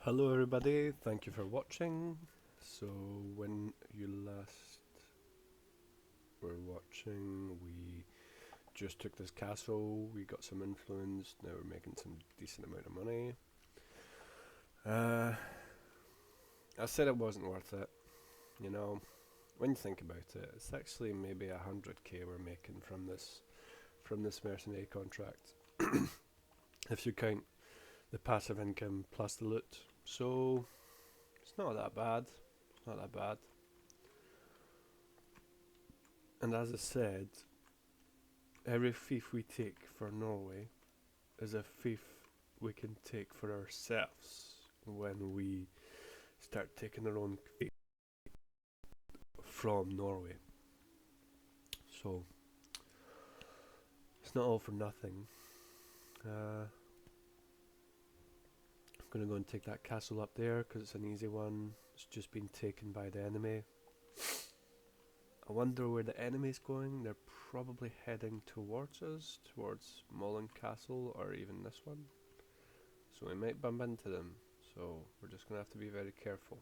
Hello everybody, thank you for watching. So when you last were watching, we just took this castle, we got some influence, now we're making some decent amount of money. I said it wasn't worth it, you know, when you think about it, it's actually maybe 100k we're making from this mercenary contract. If you count the passive income plus the loot. So it's not that bad. It's not that bad. And as I said, every fief we take for Norway is a fief we can take for ourselves when we start taking our own fief from Norway. So it's not all for nothing. I'm going to go and take that castle up there because it's an easy one. It's just been taken by the enemy. I wonder where the enemy's going. They're probably heading towards us, towards Mullen Castle or even this one. So we might bump into them. So we're just going to have to be very careful.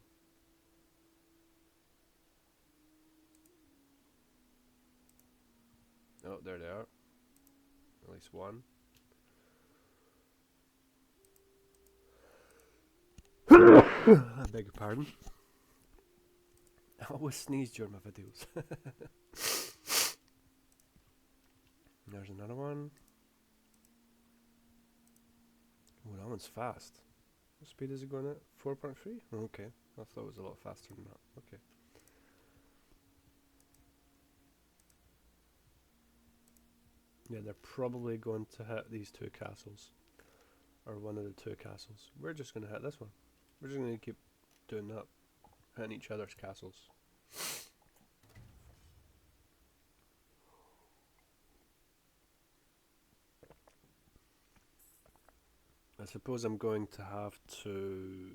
Oh, there they are. At least one. I beg your pardon. I always sneeze during my videos. There's another one. Oh, that one's fast. What speed is it going at? 4.3? Okay. I thought it was a lot faster than that. Okay. Yeah, they're probably going to hit these two castles. Or one of the two castles. We're just going to hit this one. We're just going to keep doing that. Hitting each other's castles. I suppose I'm going to have to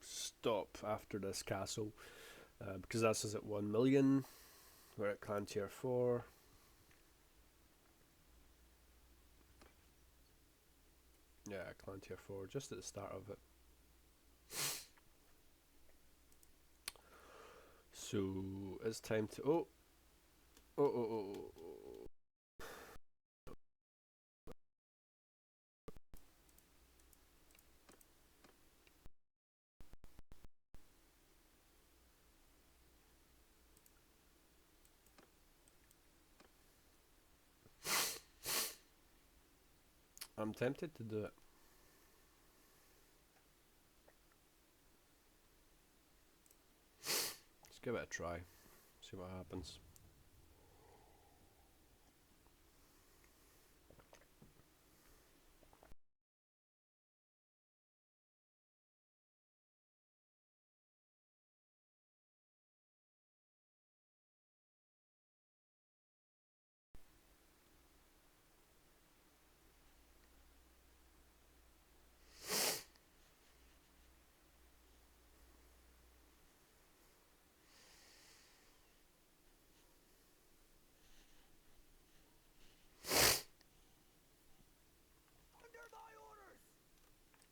stop after this castle because that's us at 1 million. We're at clan tier 4. Yeah, clan tier 4, just at the start of it. So it's time to oh. I'm tempted to do it. Let's give it a try. See what happens.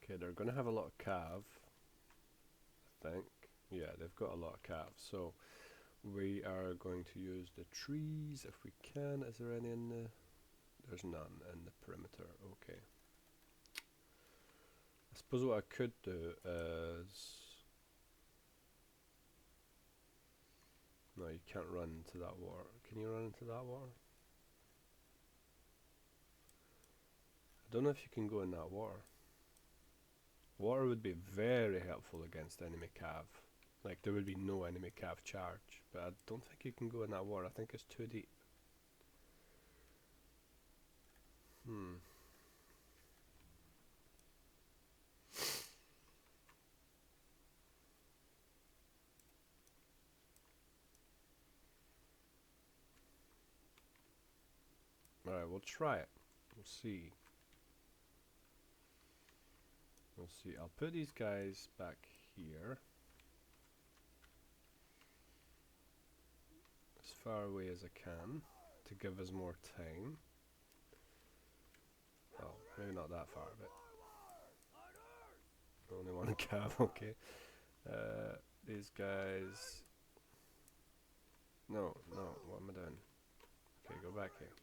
Okay, they're going to have a lot of cav, I think. Yeah, they've got a lot of cav. So we are going to use the trees if we can. Is there any in the... There's none in the perimeter. Okay. I suppose what I could do is... No, you can't run into that water. Can you run into that water? I don't know if you can go in that water. Water would be very helpful against enemy cav. Like, there would be no enemy cav charge. But I don't think you can go in that water. I think it's too deep. Alright, we'll try it. We'll see. We'll see. I'll put these guys back here. As far away as I can. To give us more time. Well, maybe not that far, but... Only one cav, okay. These guys... No, what am I doing? Okay, go back here.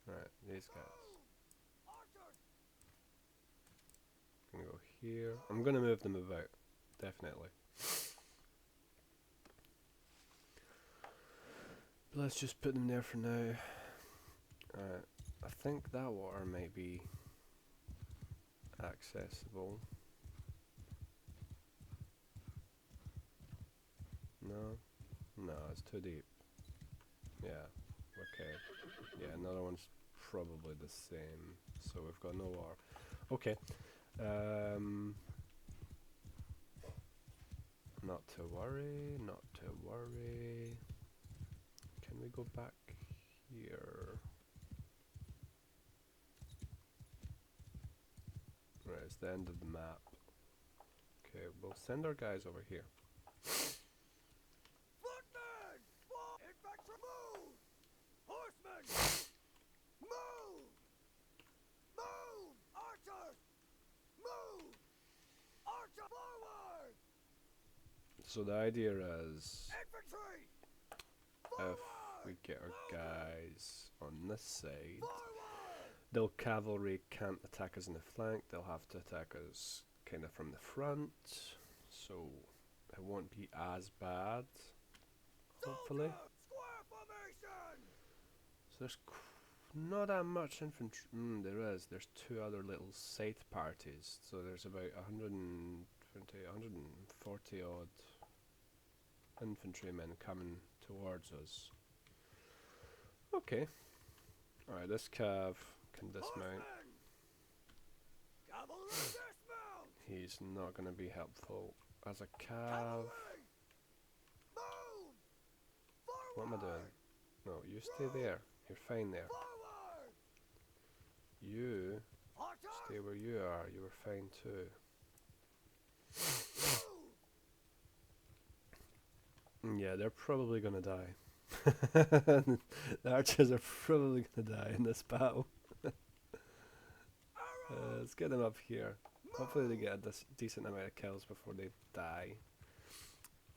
Right, these guys. Gonna go here. I'm gonna move them about, definitely. But let's just put them there for now. Alright, I think that water might be accessible. No? No, it's too deep. Yeah, okay. Yeah, another one's probably the same. So we've got no water. Okay. Not to worry, not to worry. Can we go back here? Right, it's the end of the map. Okay, we'll send our guys over here. Footmen! Infantry move! Horsemen! Move! Move! Archers! Move! Archer forward! So the idea is, Infantry! if we get our guys on this side, Forward! the cavalry can't attack us in the flank, they'll have to attack us kind of from the front, so it won't be as bad, hopefully. Soldier! Square formation! So there's not that much infantry. There is. There's two other little scythe parties, so there's about 120, 140 odd infantrymen coming towards us. Okay. Alright, this cav can dismount. Cavalry dismount! He's not going to be helpful as a cav. Cavalry! Move! Forward! What am I doing? No, you stay there. You're fine there. Forward! You Archer! stay where you are. You were fine too. Yeah, they're probably going to die. The archers are probably going to die in this battle. Let's get them up here. Hopefully they get a decent amount of kills before they die.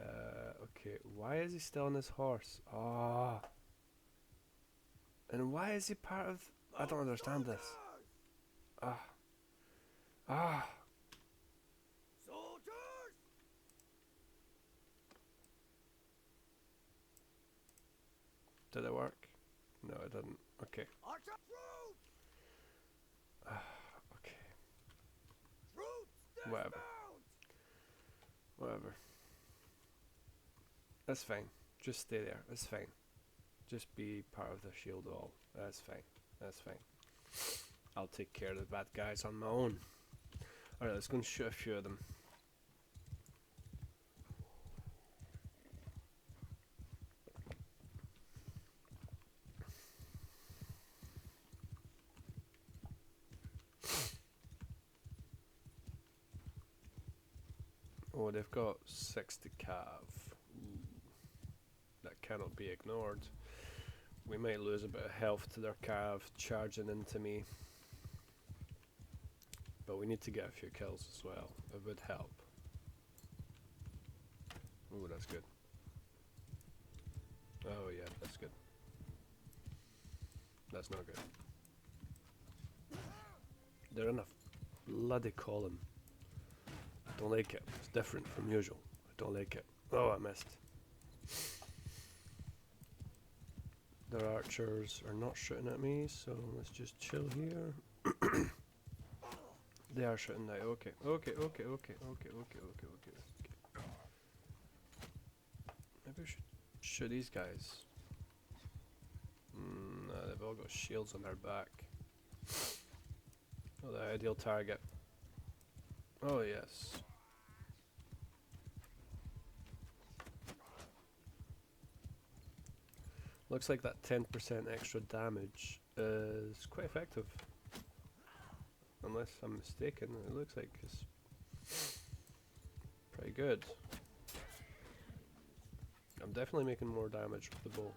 Okay, why is he still on his horse? Ah. And why is he part of... I don't understand this. Ah. Ah. Soldiers! Did it work? No, it didn't. Okay. Archer troops! Okay. Troops Whatever. dismount! Whatever. That's fine. Just stay there. That's fine. Just be part of the shield wall. That's fine. That's fine. I'll take care of the bad guys on my own. Alright, let's go and shoot a few of them. Oh, they've got 60 cav. Ooh. That cannot be ignored. We might lose a bit of health to their cav charging into me. But we need to get a few kills as well. It would help. Ooh, that's good. Oh yeah, that's good. That's not good. They're in a bloody column. Don't like it. It's different from usual. I don't like it. Oh, I missed. Their archers are not shooting at me, so let's just chill here. They are shooting now. Okay. Okay. Maybe we should shoot these guys. No, they've all got shields on their back. Oh, the ideal target. Oh, yes. Looks like that 10% extra damage is quite effective. Unless I'm mistaken, it looks like it's pretty good. I'm definitely making more damage with the bow.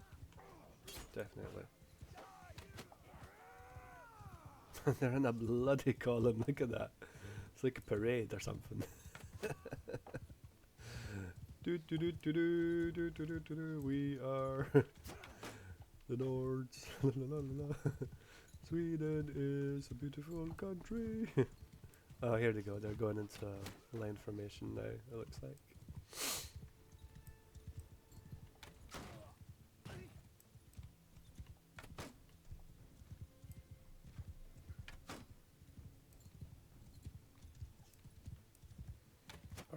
Definitely. They're in a bloody column, look at that. It's like a parade or something. Do do do do do do do do do do. We are the Nords. La, la, la, la. Sweden is a beautiful country. Oh, here they go. They're going into line formation now. It looks like.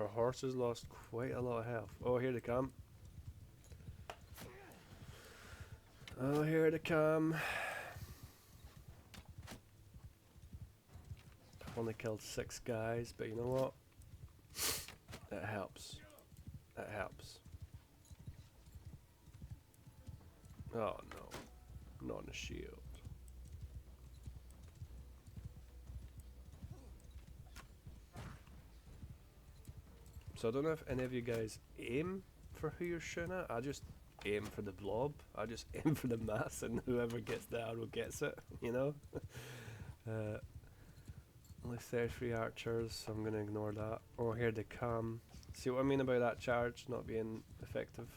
Our horses lost quite a lot of health. Oh, here they come. Oh, here they come. I've only killed 6 guys, but you know what? It helps. It helps. Oh no, not on a shield. So I don't know if any of you guys aim for who you're shooting at. I just aim for the blob. I just aim for the mass, and whoever gets the arrow gets it, you know? Only 33 archers, so I'm going to ignore that. Oh, here they come. See what I mean about that charge not being effective?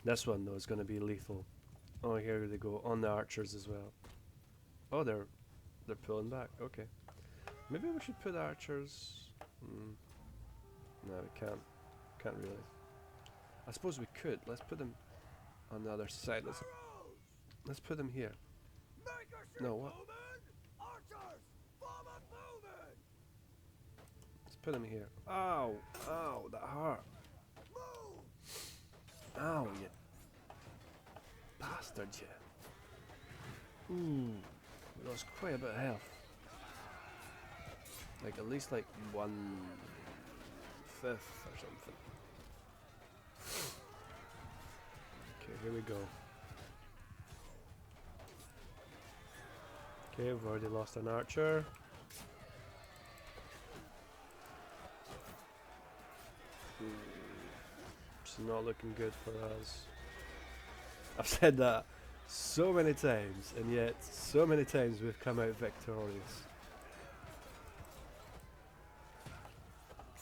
This one, though, is going to be lethal. Oh, here they go, on the archers as well. Oh, they're pulling back, okay. Maybe we should put archers... No, we can't really. I suppose we could. Let's put them on the other side. Let's put them here. No, what? Let's put them here. Ow! Ow! That hurt. Ow! You bastard! You. Ooh, we lost quite a bit of health. Like at least like 1/5 or something. Okay, here we go. Okay, we've already lost an archer. It's not looking good for us. I've said that so many times, and yet so many times we've come out victorious.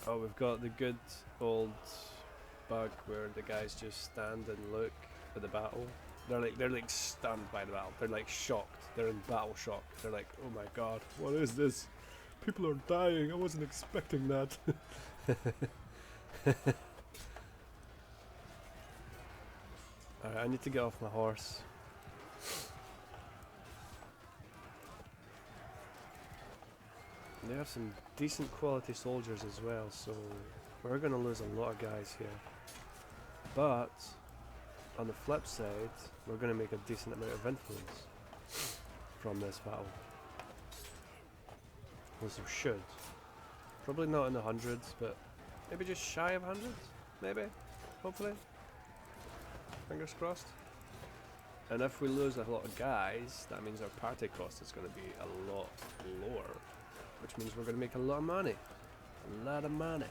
Oh, we've got the good old bug where the guys just stand and look at the battle. They're like stunned by the battle. They're like shocked. They're in battle shock. They're like, oh my god, what is this? People are dying. I wasn't expecting that. Alright, I need to get off my horse. They have some decent quality soldiers as well, so we're going to lose a lot of guys here. But on the flip side, we're going to make a decent amount of influence from this battle. Well, we should. Probably not in the hundreds, but maybe just shy of hundreds? Maybe? Hopefully? Fingers crossed. And if we lose a lot of guys, that means our party cost is going to be a lot lower. Which means we're going to make a lot of money. A lot of money.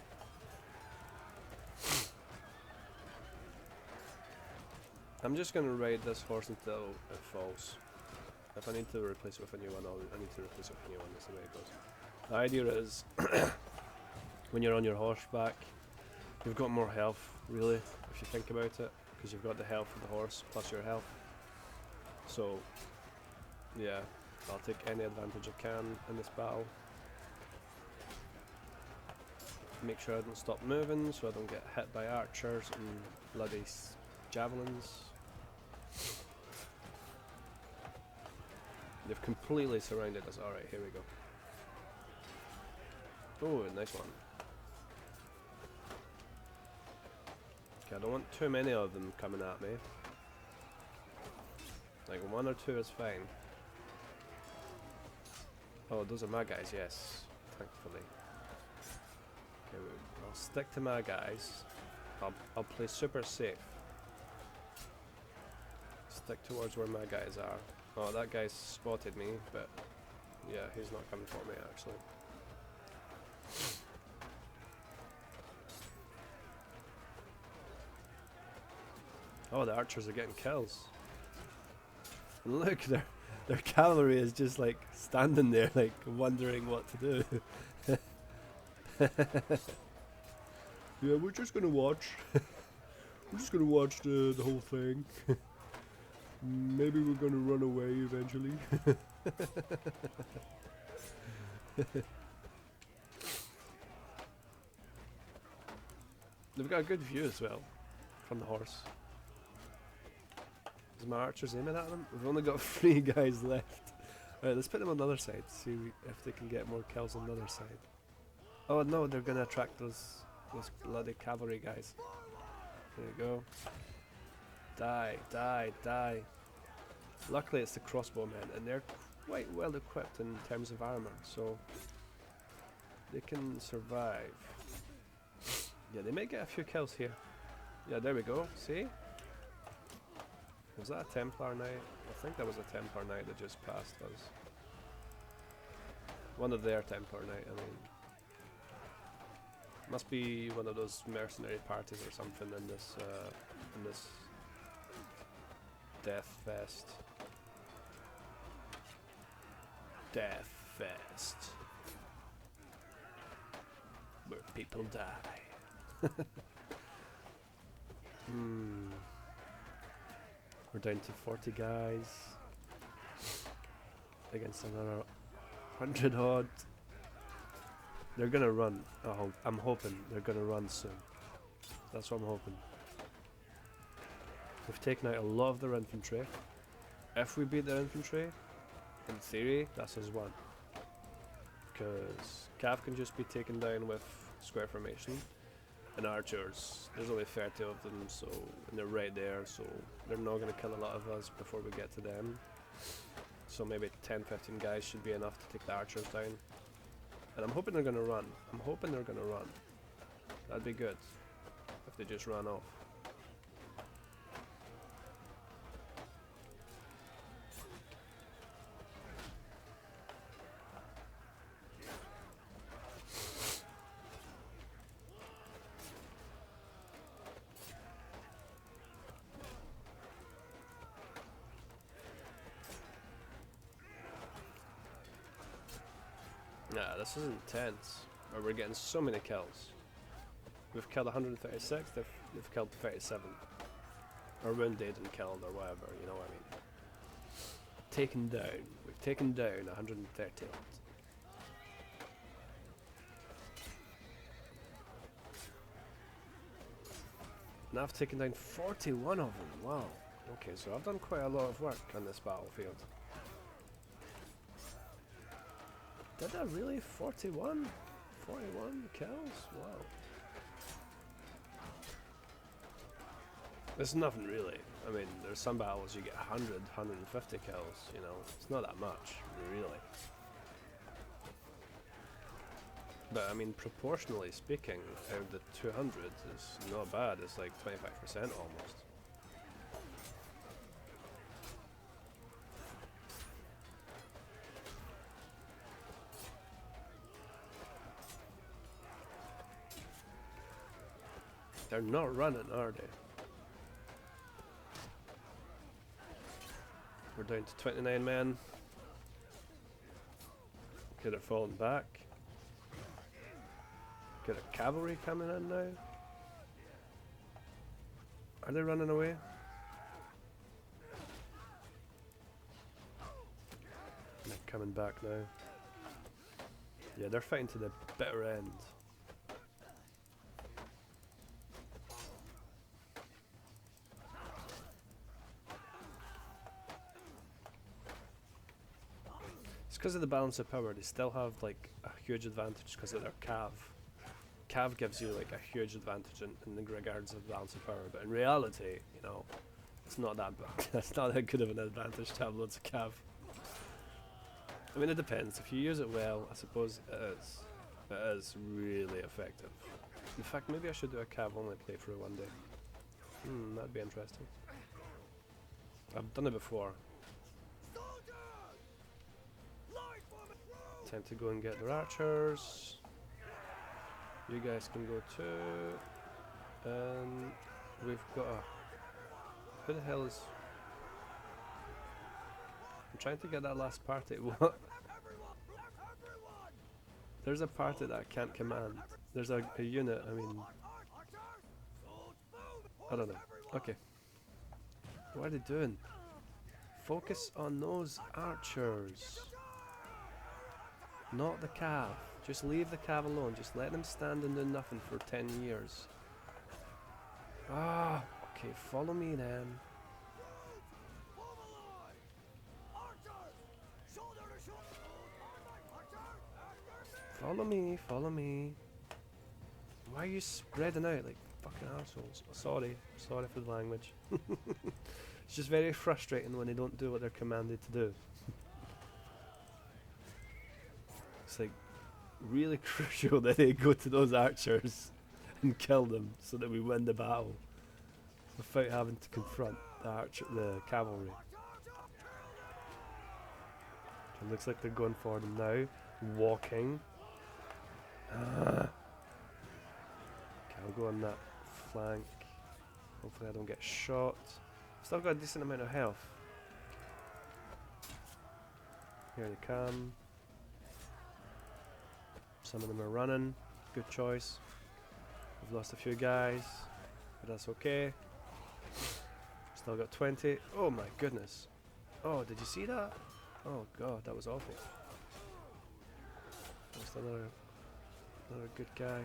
I'm just going to ride this horse until it falls. If I need to replace it with a new one, I need to replace it with a new one. That's the way it goes. The idea is, when you're on your horseback, you've got more health, really, if you think about it. Because you've got the health of the horse, plus your health. So, yeah, I'll take any advantage I can in this battle. Make sure I don't stop moving, so I don't get hit by archers and bloody javelins. They've completely surrounded us. Alright, here we go. Oh, nice one. Okay, I don't want too many of them coming at me. Like 1 or 2 is fine. Oh, those are my guys, yes. Thankfully. Okay, I'll stick to my guys. I'll play super safe. Stick towards where my guys are. Oh, that guy spotted me, but yeah, he's not coming for me actually. Oh, the archers are getting kills. Look, Their cavalry is just like standing there, like wondering what to do. Yeah, we're just gonna watch. We're just gonna watch the whole thing. Maybe we're gonna run away eventually. They've got a good view as well from the horse. Is my archers aiming at them? We've only got 3 guys left. Alright, let's put them on the other side, see if they can get more kills on the other side. Oh no, they're gonna attract those bloody cavalry guys. There you go. Die, die, die. Luckily it's the crossbowmen, and they're quite well equipped in terms of armor, so they can survive. Yeah, they may get a few kills here. Yeah, there we go, see? Was that a Templar Knight? I think that was a Templar Knight that just passed us. One of their Templar Knight, I mean. Must be one of those mercenary parties or something in this Death Fest. Death Fest. Where people die. We're down to 40 guys. Against another 100 odd. They're gonna run. I'm hoping they're gonna run soon. That's what I'm hoping. We've taken out a lot of their infantry. If we beat their infantry, in theory, that's us won. Because Cav can just be taken down with square formation. And archers, there's only 30 of them, so and they're right there, so they're not going to kill a lot of us before we get to them. So maybe 10-15 guys should be enough to take the archers down. And I'm hoping they're going to run. I'm hoping they're going to run. That'd be good if they just ran off. Nah, this is intense. We're getting so many kills. We've killed 136, they've killed 37. Or wounded and killed or whatever, you know what I mean. Taken down. We've taken down 130. Now I've taken down 41 of them, wow. Okay, so I've done quite a lot of work on this battlefield. Did I really? 41? 41 kills? Wow. It's nothing really. I mean, there's some battles you get 100, 150 kills, you know. It's not that much, really. But I mean, proportionally speaking, out of the 200 is not bad. It's like 25% almost. They're not running, are they? We're down to 29 men. Could have fallen back. Got a cavalry coming in now. Are they running away? They're coming back now. Yeah, they're fighting to the bitter end. It's because of the balance of power. They still have like a huge advantage because of their cav. Cav gives you like a huge advantage in the regards of balance of power, but in reality, you know, it's not that bad. It's not that good of an advantage to have loads of cav. I mean, it depends. If you use it well, I suppose it is. It is really effective. In fact, maybe I should do a cav only playthrough one day. That'd be interesting. I've done it before. Time to go and get their archers. You guys can go too. And we've got a... Who the hell is... I'm trying to get that last party. What? Everyone! Everyone! There's a party that I can't command. There's a unit, I mean, Archers! Swords move! I don't know. Okay. What are they doing? Focus on those archers. Not the cav. Just leave the cav alone. Just let them stand and do nothing for 10 years. Ah, okay, follow me then. Form a line! Archers! Shoulder to shoulder! Archers! After me! Follow me, follow me. Why are you spreading out like fucking assholes? Sorry for the language. It's just very frustrating when they don't do what they're commanded to do. It's like really crucial that they go to those archers and kill them so that we win the battle without having to confront the cavalry. It looks like they're going for them now. Walking. Okay, I'll go on that flank. Hopefully I don't get shot. Still got a decent amount of health. Here they come. Some of them are running. Good choice. We've lost a few guys, but that's okay. Still got 20. Oh my goodness. Oh, did you see that? Oh god, that was awful. Just another good guy.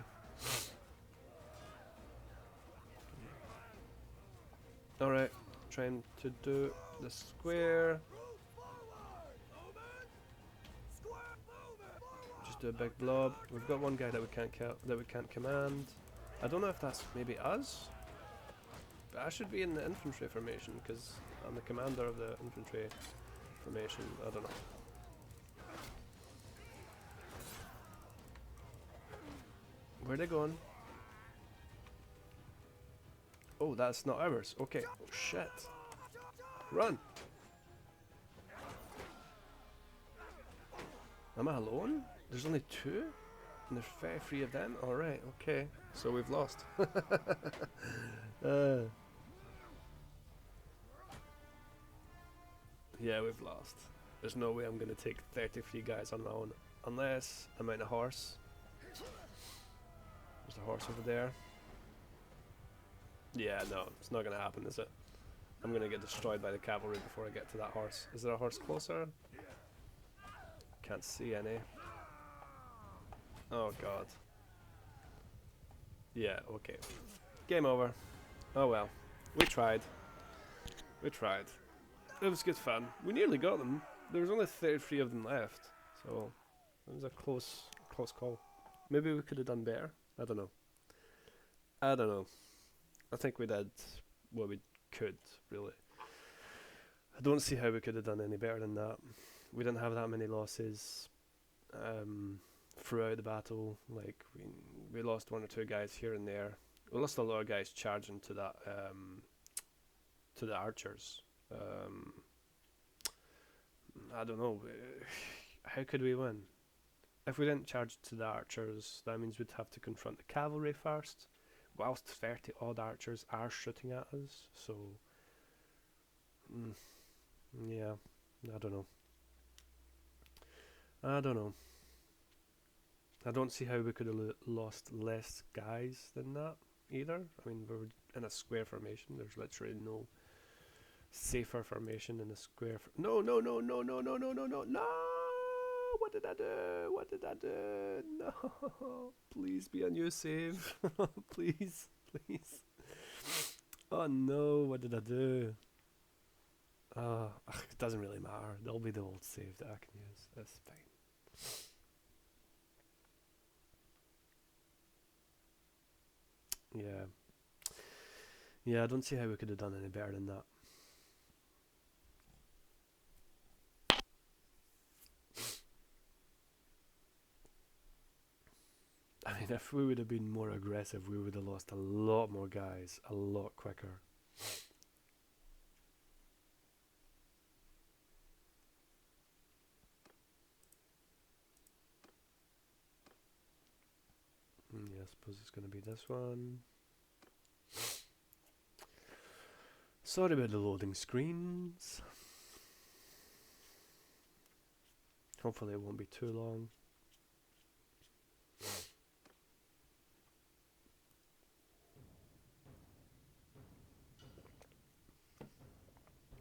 Alright, trying to do the square. Just do a big blob. We've got one guy that we can't command. I don't know if that's maybe us. But I should be in the infantry formation because I'm the commander of the infantry formation. I don't know. Where are they going? Oh, that's not ours. Okay. Oh shit. Run! Am I alone? There's only 2? And there's 33 of them? Alright, okay. So we've lost. Yeah, we've lost. There's no way I'm going to take 33 guys on my own. Unless I'm in a horse. There's a horse over there. Yeah, no, it's not going to happen, is it? I'm going to get destroyed by the cavalry before I get to that horse. Is there a horse closer? Can't see any. Oh god. Yeah, okay. Game over. Oh well. We tried. We tried. It was good fun. We nearly got them. There was only 33 of them left. So, it was a close call. Maybe we could have done better. I don't know. I don't know. I think we did what we could, really. I don't see how we could have done any better than that. We didn't have that many losses throughout the battle. Like we lost 1 or 2 guys here and there. We lost a lot of guys charging to that to the archers. I don't know. How could we win? If we didn't charge to the archers, that means we'd have to confront the cavalry first. Whilst 30 odd archers are shooting at us, so yeah, I don't know. I don't know. I don't see how we could have lost less guys than that either. I mean, we're in a square formation. There's literally no safer formation in a square. No! What did I do? What did I do? No! Please be a new save. Please, please. Oh no! What did I do? It doesn't really matter. There'll be the old save that I can use. That's fine. Yeah. Yeah, I don't see how we could have done any better than that. I mean, if we would have been more aggressive, we would have lost a lot more guys, a lot quicker. Yeah, I suppose it's going to be this one. Sorry about the loading screens. Hopefully it won't be too long.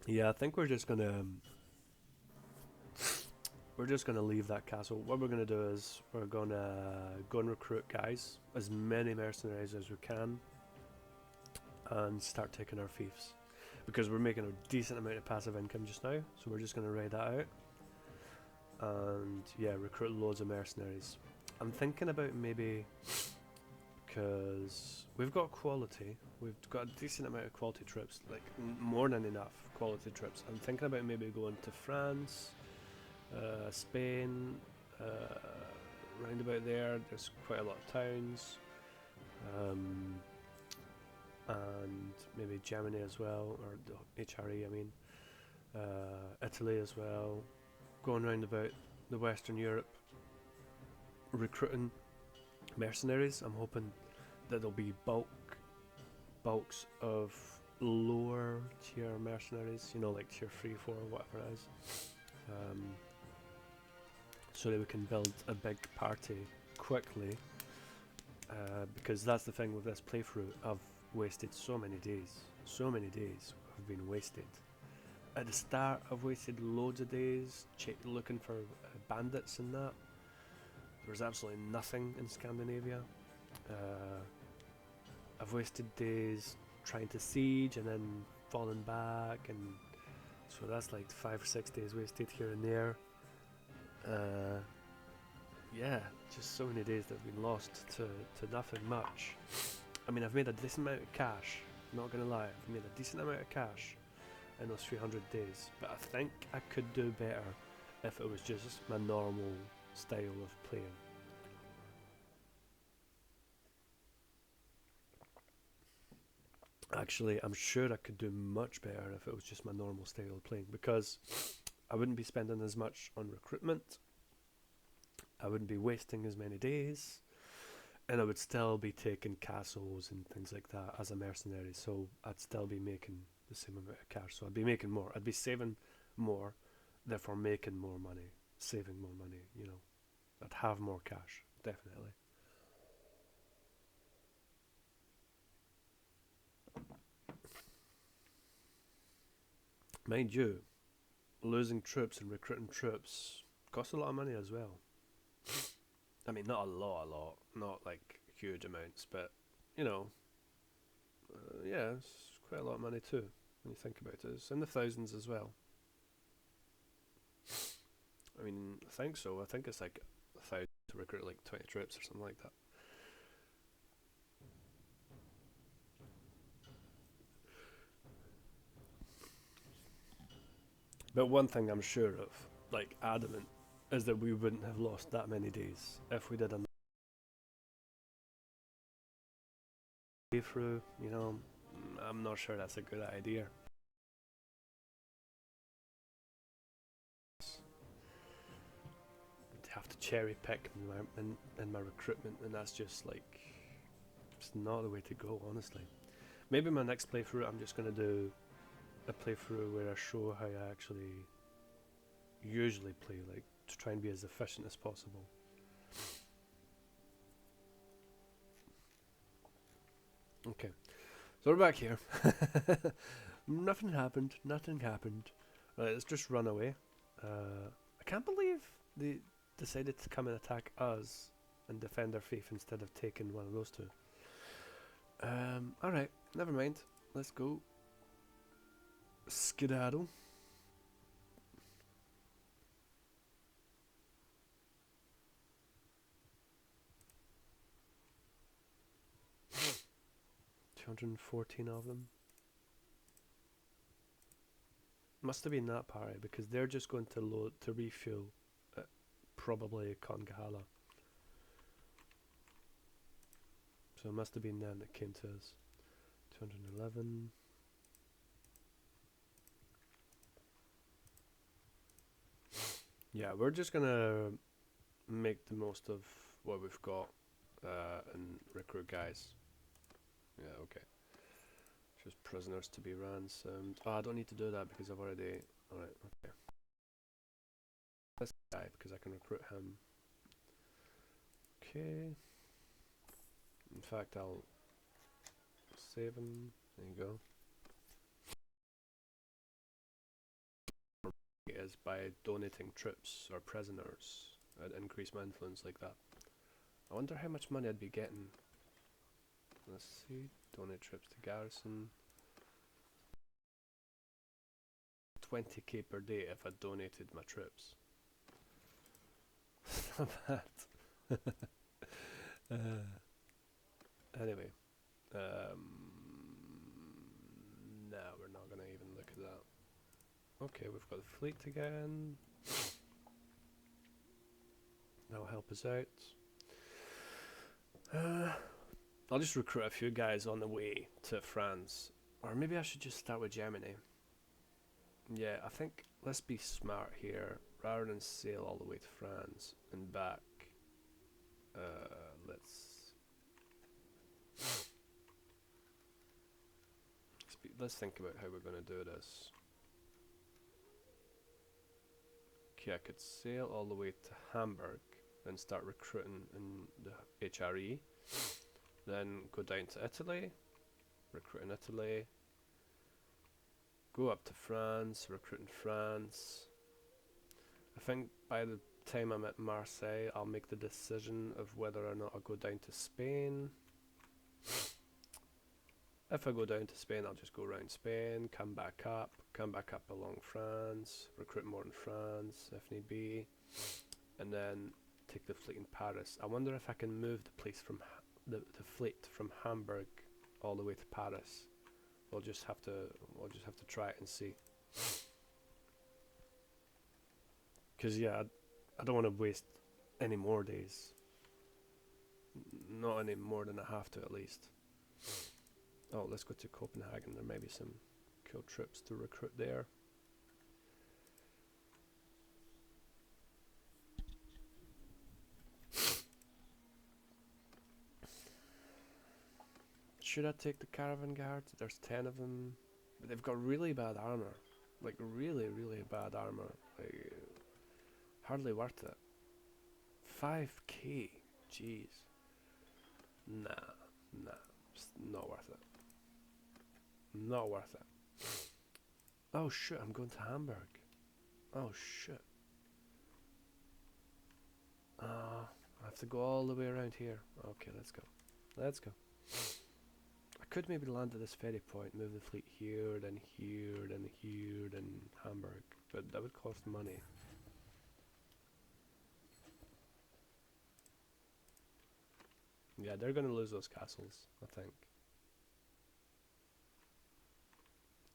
Yeah, I think we're just gonna leave that castle. What we're gonna do is we're gonna go and recruit guys, as many mercenaries as we can, and start taking our fiefs, because we're making a decent amount of passive income just now. So we're just gonna raid that out, and yeah, recruit loads of mercenaries. I'm thinking about maybe, because we've got quality, we've got a decent amount of quality troops, like more than enough quality troops. I'm thinking about maybe going to France, Spain, round about there. There's quite a lot of towns, and maybe Germany as well, or the HRE. I mean, Italy as well. Going round about the Western Europe, recruiting mercenaries. I'm hoping that there'll be bulks of lower tier mercenaries, you know, like tier 3, 4, whatever it is, so that we can build a big party quickly, because that's the thing with this playthrough. I've wasted so many days have been wasted. At the start I've wasted loads of days looking for bandits and that. There was absolutely nothing in Scandinavia. I've wasted days trying to siege and then falling back, and so that's like 5 or 6 days wasted here and there. Yeah, just so many days that have been lost to nothing much. I mean, I've made a decent amount of cash, not gonna lie, I've made a decent amount of cash in those 300 days, but I think I could do better if it was just my normal style of playing. Actually, I'm sure I could do much better if it was just my normal style of playing, because I wouldn't be spending as much on recruitment, I wouldn't be wasting as many days, and I would still be taking castles and things like that as a mercenary, so I'd still be making the same amount of cash. So I'd be making more, I'd be saving more, therefore making more money, saving more money, you know. I'd have more cash, definitely. Mind you, losing troops and recruiting troops costs a lot of money as well. I mean, not a lot, not like huge amounts, but you know, yeah, it's quite a lot of money too when you think about it. It's in the thousands as well. I mean, I think so. I think it's like 1,000 to recruit like 20 troops or something like that. But one thing I'm sure of, like adamant, is that we wouldn't have lost that many days if we did a playthrough. You know, I'm not sure that's a good idea. To have to cherry pick in my recruitment, and that's just like, it's not the way to go, honestly. Maybe my next playthrough, I'm just gonna do a playthrough where I show how I actually usually play, like to try and be as efficient as possible. Okay, so we're back here. Nothing happened. Right, let's just run away. I can't believe they decided to come and attack us and defend our fief instead of taking one of those two. Alright, never mind. Let's go. Skedaddle. $214 of them. Must have been that party, because they're just going to load to refuel at probably Kongahala. So it must have been them that came to us. 211. Yeah, we're just gonna make the most of what we've got, and recruit guys. Yeah, okay. Just prisoners to be ransomed. Oh, I don't need to do that because I've already... Alright, okay. this guy because I can recruit him. Okay. In fact, I'll save him. There you go. Is by donating troops or prisoners. I'd increase my influence like that. I wonder how much money I'd be getting. Let's see. Donate troops to garrison. 20k per day if I donated my troops. Not bad. Anyway. No, we're not going to even look at that. Okay, we've got the fleet again. That'll help us out. I'll just recruit a few guys on the way to France. Or maybe I should just start with Germany. Yeah, I think let's be smart here. Rather than sail all the way to France and back. Let's think about how we're going to do this. Okay, I could sail all the way to Hamburg and start recruiting in the HRE. Then go down to Italy, recruit in Italy. Go up to France, recruit in France. I think by the time I'm at Marseille, I'll make the decision of whether or not I'll go down to Spain. If I go down to Spain, I'll just go around Spain, come back up along France, recruit more in France if need be, and then take the fleet in Paris. I wonder if I can move the place from the fleet from Hamburg all the way to Paris. We'll just have to try it and see. Because yeah, I don't want to waste any more days. Not any more than I have to, at least. Oh, let's go to Copenhagen. There may be some cool trips to recruit there. Should I take the caravan guards? There's 10 of them. But they've got really bad armor. Like, really, really bad armor. Like, hardly worth it. 5k? Jeez. Nah. It's not worth it. Not worth it. Oh shit, I'm going to Hamburg. Oh shit. I have to go all the way around here. Okay, let's go. Let's go. I could maybe land at this ferry point, move the fleet here, then here, then here, then Hamburg. But that would cost money. Yeah, they're going to lose those castles, I think.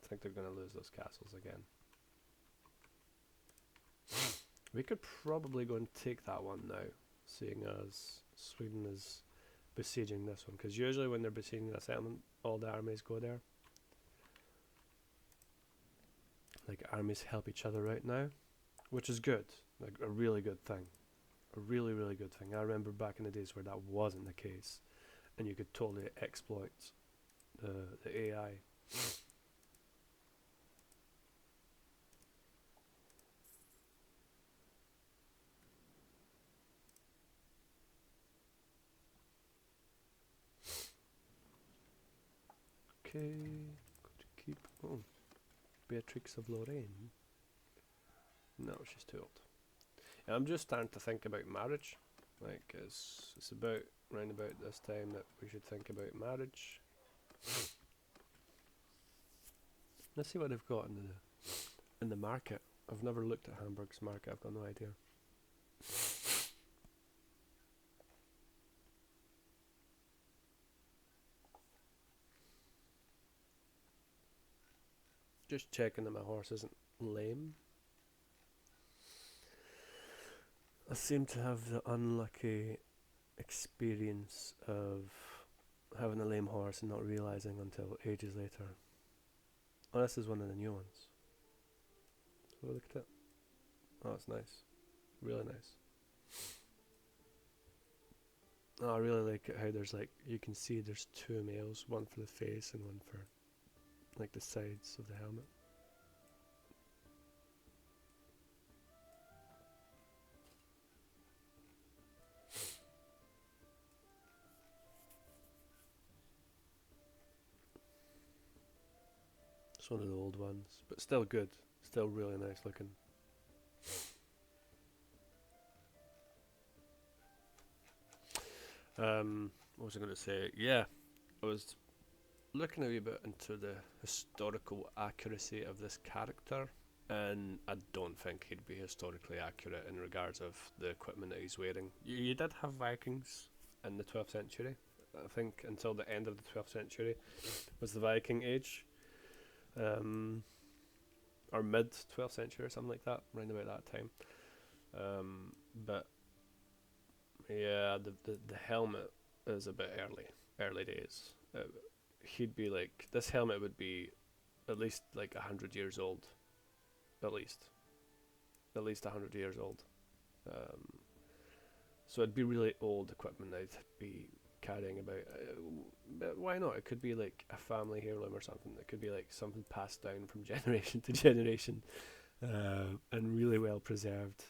I think they're going to lose those castles again. We could probably go and take that one now, seeing as Sweden is besieging this one. Because usually when they're besieging a settlement, all the armies go there. Like, armies help each other out now, which is good. Like, a really good thing. A really, really good thing. I remember back in the days where that wasn't the case, and you could totally exploit the AI. Okay, go to keep. Oh, Beatrix of Lorraine. No, she's too old. And I'm just starting to think about marriage. Like, it's about round about this time that we should think about marriage. Let's see what they've got in the market. I've never looked at Hamburg's market. I've got no idea. Just checking that my horse isn't lame. I seem to have the unlucky experience of having a lame horse and not realizing until ages later. Oh, this is one of the new ones. So look at it. Oh, it's nice. Really nice. Oh, I really like it how there's like, you can see there's two males, one for the face and one for like the sides of the helmet. It's one of the old ones, but still good. Still really nice looking. What was I going to say? Yeah, I was looking a wee bit into the historical accuracy of this character, and I don't think he'd be historically accurate in regards of the equipment that he's wearing. You did have Vikings in the 12th century. I think until the end of the 12th century was the Viking age, or mid 12th century or something like that, around about that time. But yeah, the helmet is a bit early days. He'd be like, this helmet would be at least like 100 years old, at least 100 years old. Um, so it'd be really old equipment I'd be carrying about. But why not? It could be like a family heirloom or something. It could be like something passed down from generation to generation, and really well preserved,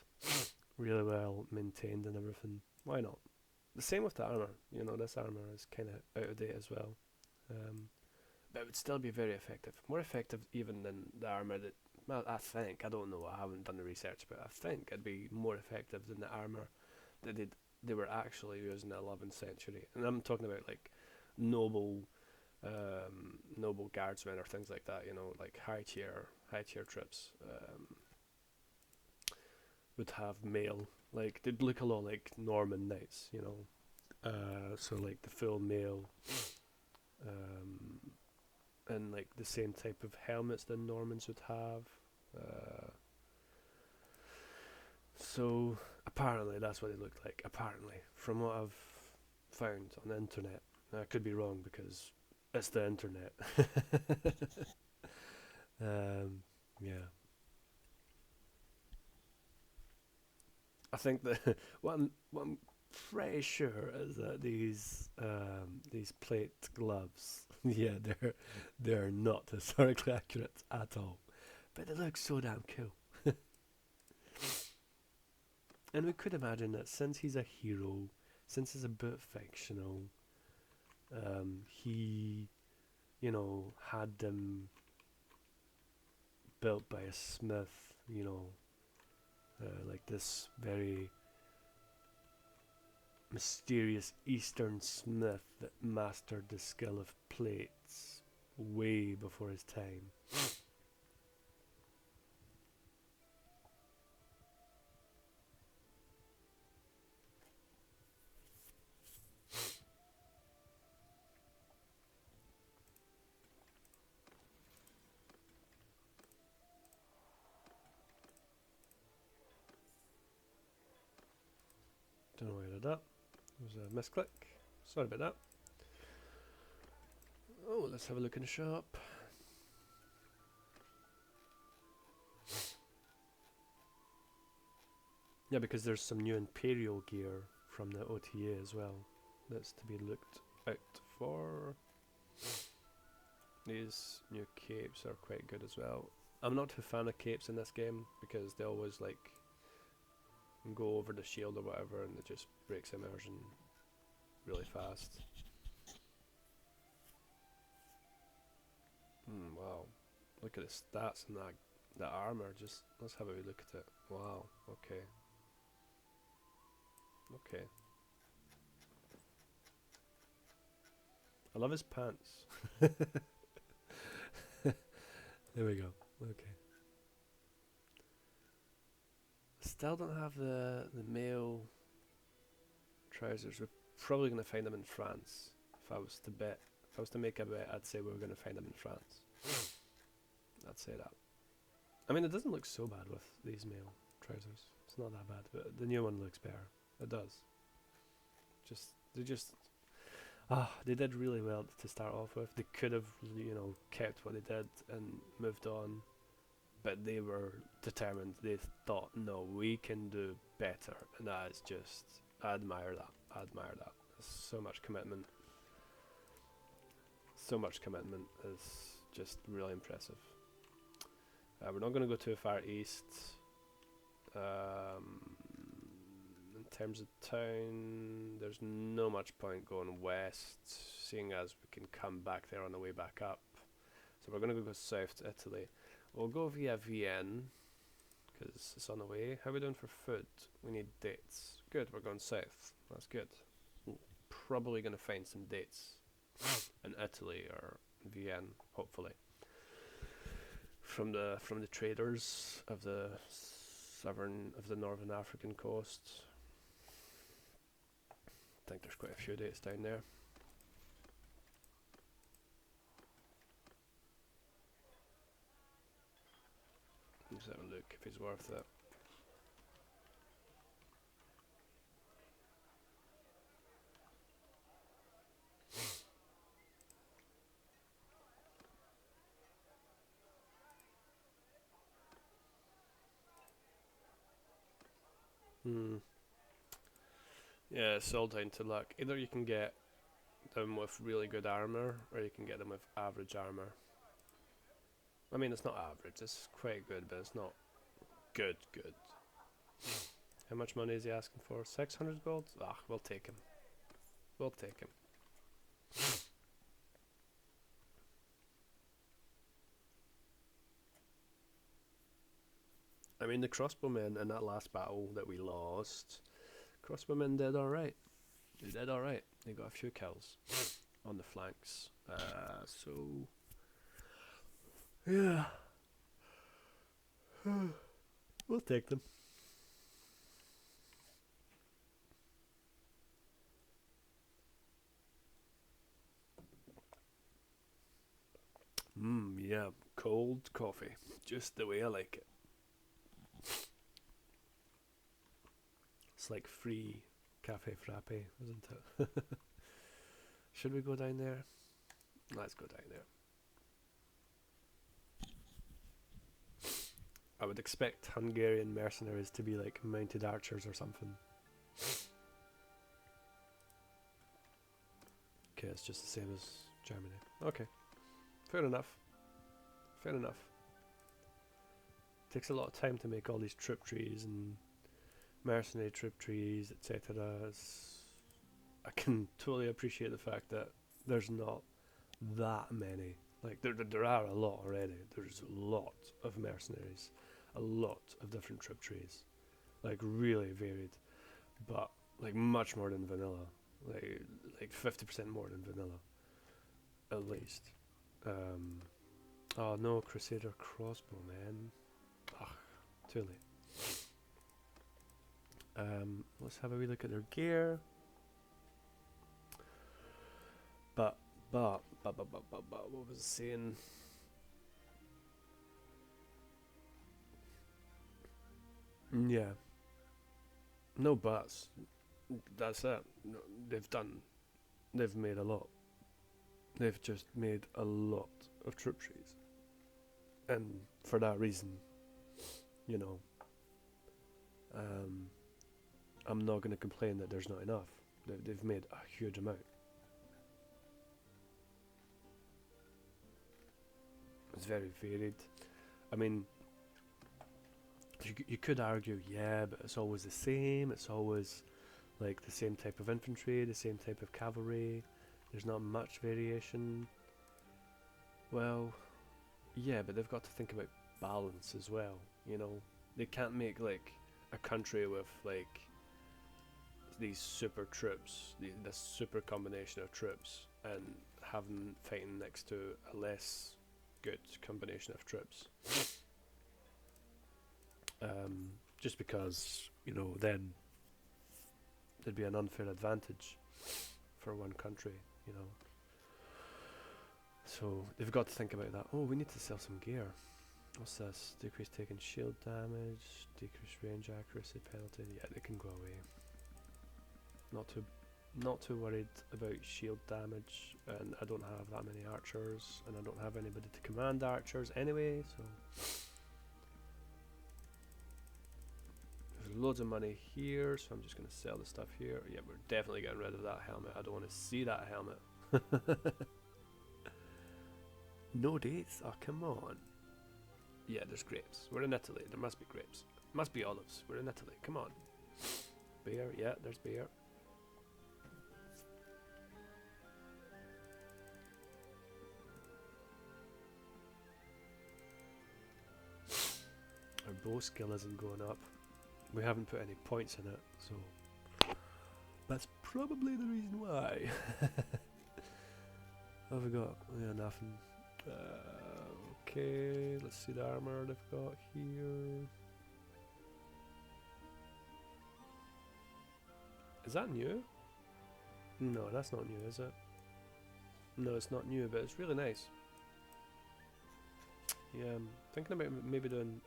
really well maintained and everything. Why not? The same with the armor. You know, this armor is kind of out of date as well. But it would still be very effective. More effective even than the armor that, well, I think, I don't know, I haven't done the research, but I think it'd be more effective than the armor that they were actually using in the 11th century. And I'm talking about like noble noble guardsmen or things like that, you know, like high tier troops would have mail. Like they'd look a lot like Norman knights, you know. So like the full mail, um, and like the same type of helmets that Normans would have. So apparently that's what they looked like. Apparently, from what I've found on the internet, I could be wrong because it's the internet. Yeah, I think that what I'm pretty sure is that these plate gloves, yeah, they're not historically accurate at all, but they look so damn cool. And we could imagine that since he's a hero, since he's a bit fictional, he, you know, had them built by a smith, you know, like this very mysterious Eastern smith that mastered the skill of plates way before his time. Don't know why I did that. It was a misclick. Sorry about that. Oh, let's have a look in the shop. Yeah, because there's some new Imperial gear from the OTA as well. That's to be looked out for. These new capes are quite good as well. I'm not a fan of capes in this game because they always like go over the shield or whatever and it just breaks immersion really fast. Wow. Look at the stats and that armor. Just let's have a wee look at it. Wow. Okay. Okay. I love his pants. There we go. Okay. Still don't have the male trousers. We're probably gonna find them in France. If I was to bet, if I was to make a bet, I'd say we were gonna find them in France. I'd say that. I mean, it doesn't look so bad with these male trousers. It's not that bad, but the new one looks better. It does. They did really well to start off with. They could have, you know, kept what they did and moved on, but they were determined. They thought, no, we can do better, and that is just, I admire that. I admire that. There's so much commitment. So much commitment is just really impressive. We're not going to go too far east. In terms of town, there's no much point going west, seeing as we can come back there on the way back up. So we're going to go south to Italy. We'll go via Vienna, because it's on the way. How are we doing for food? We need dates. Good, we're going south. That's good. We're probably going to find some dates in Italy or Vienna, hopefully. From the traders of the northern African coast. I think there's quite a few dates down there. Let's have a look if he's worth it. Yeah, it's all down to luck. Either you can get them with really good armor, or you can get them with average armor. I mean, it's not average, it's quite good, but it's not good. How much money is he asking for? 600 gold? Ah, we'll take him. We'll take him. I mean, the crossbowmen in that last battle that we lost, crossbowmen did alright. They did alright. They got a few kills on the flanks. So, yeah. We'll take them. Yeah, cold coffee. Just the way I like it. It's like free cafe frappe, isn't it? Should we go down there? Let's go down there. I would expect Hungarian mercenaries to be like mounted archers or something. Okay, it's just the same as Germany. Okay, fair enough. Fair enough. Takes a lot of time to make all these troop trees and mercenary troop trees, etc. I can totally appreciate the fact that there's not that many. Like there are a lot already. There's a lot of mercenaries, a lot of different troop trees, like really varied, but like much more than vanilla, like 50% more than vanilla, at least. Oh no, Crusader crossbow, man. Ugh, too late. Let's have a wee look at their gear. But what was I saying? Yeah. No buts. That's it. No, they've made a lot. They've just made a lot of troop trees. And for that reason, you know, I'm not going to complain that there's not enough. They've made a huge amount. It's very varied. I mean, you could argue, yeah, but it's always the same. It's always like the same type of infantry, the same type of cavalry. There's not much variation. Well, yeah, but they've got to think about balance as well. You know, they can't make like a country with like these super troops, this super combination of troops, and have them fighting next to a less good combination of troops. Just because, you know, then there'd be an unfair advantage for one country, you know. So they've got to think about that. Oh, we need to sell some gear. What's this? Decrease taking shield damage, decrease range accuracy penalty. Yeah, they can go away. Not too worried about shield damage, and I don't have that many archers, and I don't have anybody to command archers anyway, so there's loads of money here, so I'm just going to sell the stuff here. Yeah, we're definitely getting rid of that helmet. I don't want to see that helmet. No dates? Oh, come on. Yeah, there's grapes. We're in Italy. There must be grapes. Must be olives. We're in Italy. Come on. Beer. Yeah, there's beer. bow skill isn't going up. We haven't put any points in it, so that's probably the reason why. What have we got? Yeah, nothing. Okay, let's see the armor they've got here. Is that new? No, that's not new, is it? No, it's not new, but it's really nice. Yeah, I'm thinking about maybe doing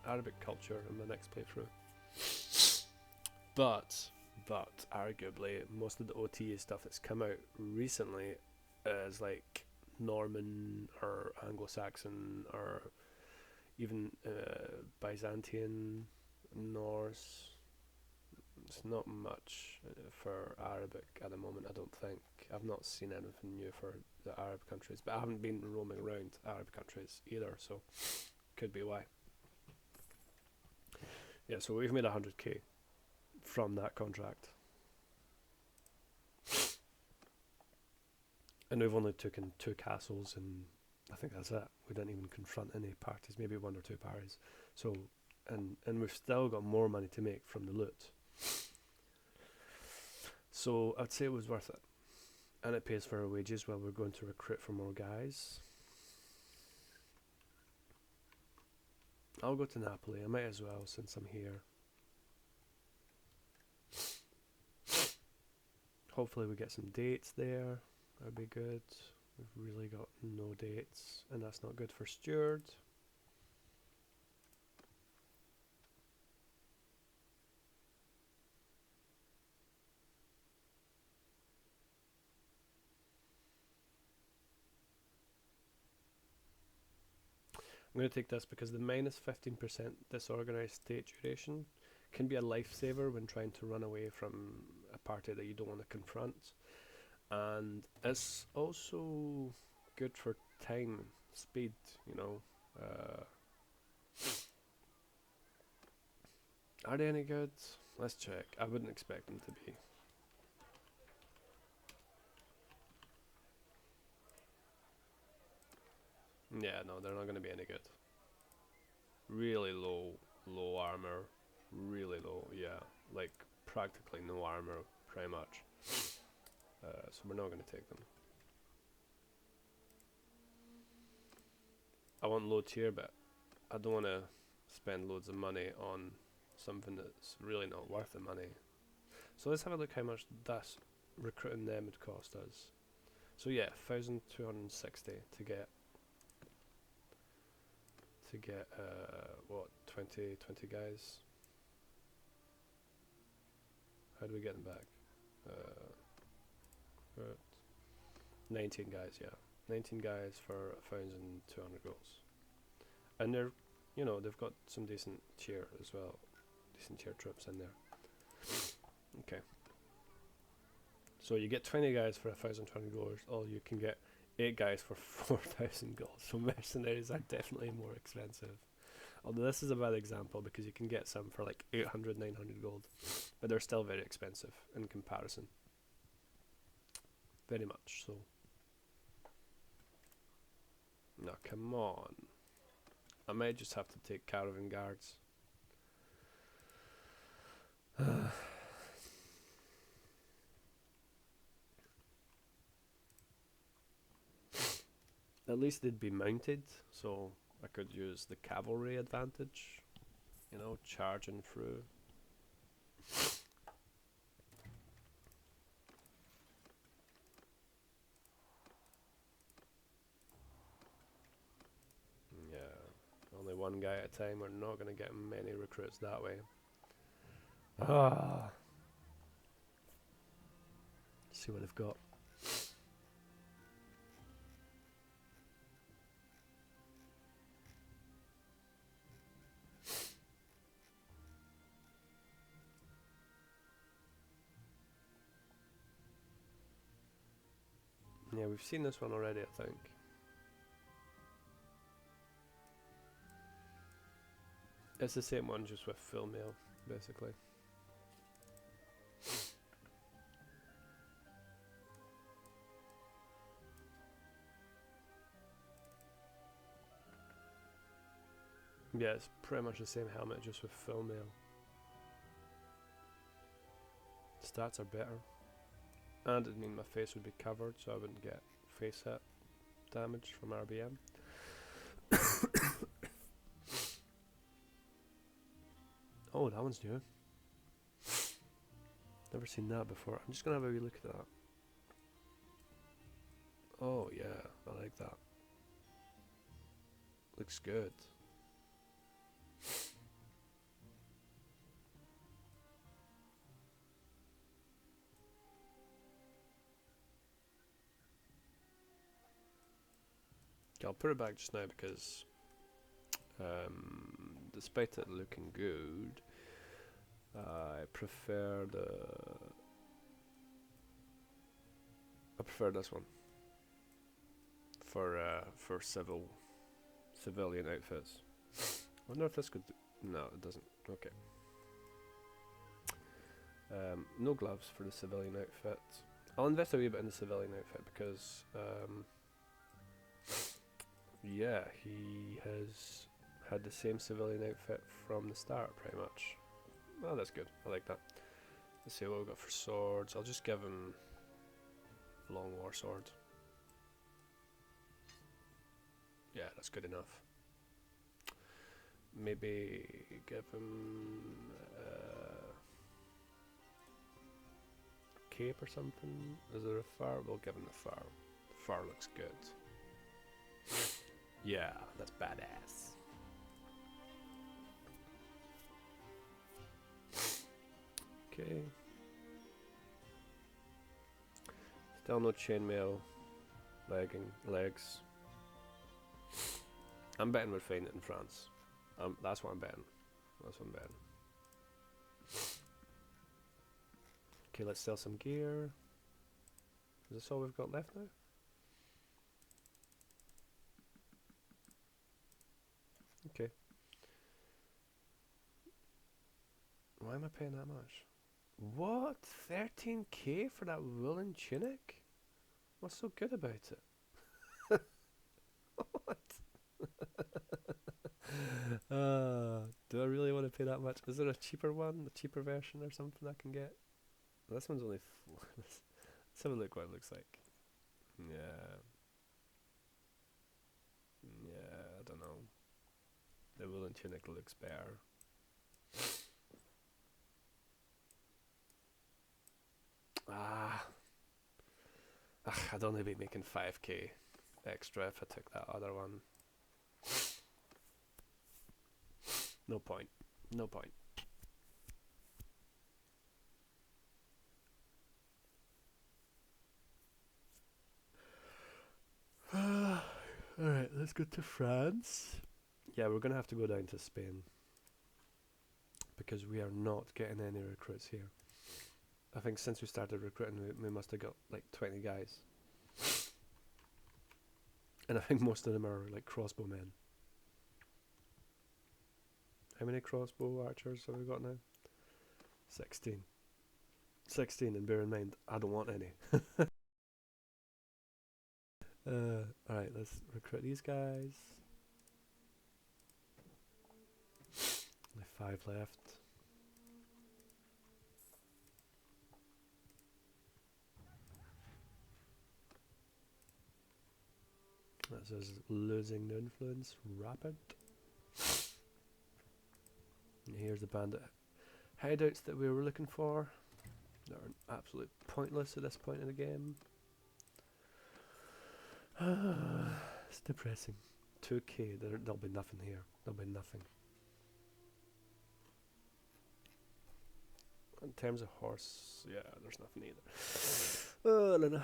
Arabic culture in my next playthrough. But arguably, most of the OTA stuff that's come out recently is like Norman or Anglo-Saxon or even Byzantine, Norse. It's not much for Arabic at the moment, I don't think. I've not seen anything new for the Arab countries, but I haven't been roaming around Arab countries either, so could be why. Yeah, so we've made 100k from that contract. And we've only taken 2 castles, and I think that's it. We didn't even confront any parties, maybe 1 or 2 parties. So, and we've still got more money to make from the loot. So I'd say it was worth it. And it pays for our wages while we're going to recruit for more guys. I'll go to Napoli, I might as well since I'm here. Hopefully we get some dates there, that'd be good. We've really got no dates, and that's not good for Steward. I'm going to take this because the minus 15% disorganized state duration can be a lifesaver when trying to run away from a party that you don't want to confront. And it's also good for time, speed, you know. Are they any good? Let's check. I wouldn't expect them to be. Yeah, no, they're not going to be any good. Really low armor. Really low, yeah. Like, practically no armor, pretty much. So we're not going to take them. I want low tier, but I don't want to spend loads of money on something that's really not worth the money. So let's have a look how much this recruiting them would cost us. So yeah, 1,260 to get what, 20 guys. How do we get them back? 19 guys, yeah. 19 guys for 1,200 goals. And they're, you know, they've got some decent tier as well. Decent tier troops in there. Okay. So you get 20 guys for 1,200 goals, or you can get 8 guys for 4,000 gold. So mercenaries are definitely more expensive. Although this is a bad example because you can get some for like 800, 900 gold. But they're still very expensive in comparison. Very much so. Now come on. I might just have to take caravan guards. At least they'd be mounted, so I could use the cavalry advantage, you know, charging through. Yeah, only one guy at a time. We're not going to get many recruits that way. See what they've got. Yeah, we've seen this one already, I think. It's the same one, just with full mail, basically. Yeah, it's pretty much the same helmet, just with full mail. Stats are better. And it'd mean my face would be covered, so I wouldn't get face hit damage from RBM. Oh, that one's new. Never seen that before. I'm just gonna have a wee look at that. Oh yeah, I like that. Looks good. Okay, I'll put it back just now because despite it looking good, I prefer this one for civilian outfits. I wonder if this could. No, it doesn't. Okay. No gloves for the civilian outfit. I'll invest a wee bit in the civilian outfit because, yeah, he has had the same civilian outfit from the start, pretty much. Oh, that's good. I like that. Let's see what we've got for swords. I'll just give him long war sword. Yeah, that's good enough. Maybe give him cape or something. Is there a far? We'll give him the far. The far looks good. Yeah, that's badass. Okay. Still no chainmail legs. I'm betting we'll find it in France. That's what I'm betting. That's what I'm betting. Okay, let's sell some gear. Is this all we've got left now? Okay. Why am I paying that much? What? 13k for that woolen tunic? What's so good about it? What? Do I really want to pay that much? Is there a cheaper one? A cheaper version or something I can get? This one's only... Let's have a look what it looks like. Yeah. Yeah, I don't know. The woolen tunic looks better. I'd only be making 5k extra if I took that other one. No point. No point. Alright, let's go to France. Yeah, we're gonna have to go down to Spain because we are not getting any recruits here. I think since we started recruiting, we must have got like 20 guys. And I think most of them are like crossbow men. How many crossbow archers have we got now? 16. 16, and bear in mind, I don't want any. Alright, let's recruit these guys. Only 5 left. That says losing the influence rapid. And here's the bandit hideouts that we were looking for. They're absolutely pointless at this point in the game. It's depressing. 2k, there'll be nothing here. There'll be nothing. In terms of horse, yeah, there's nothing either. Oh, no, no.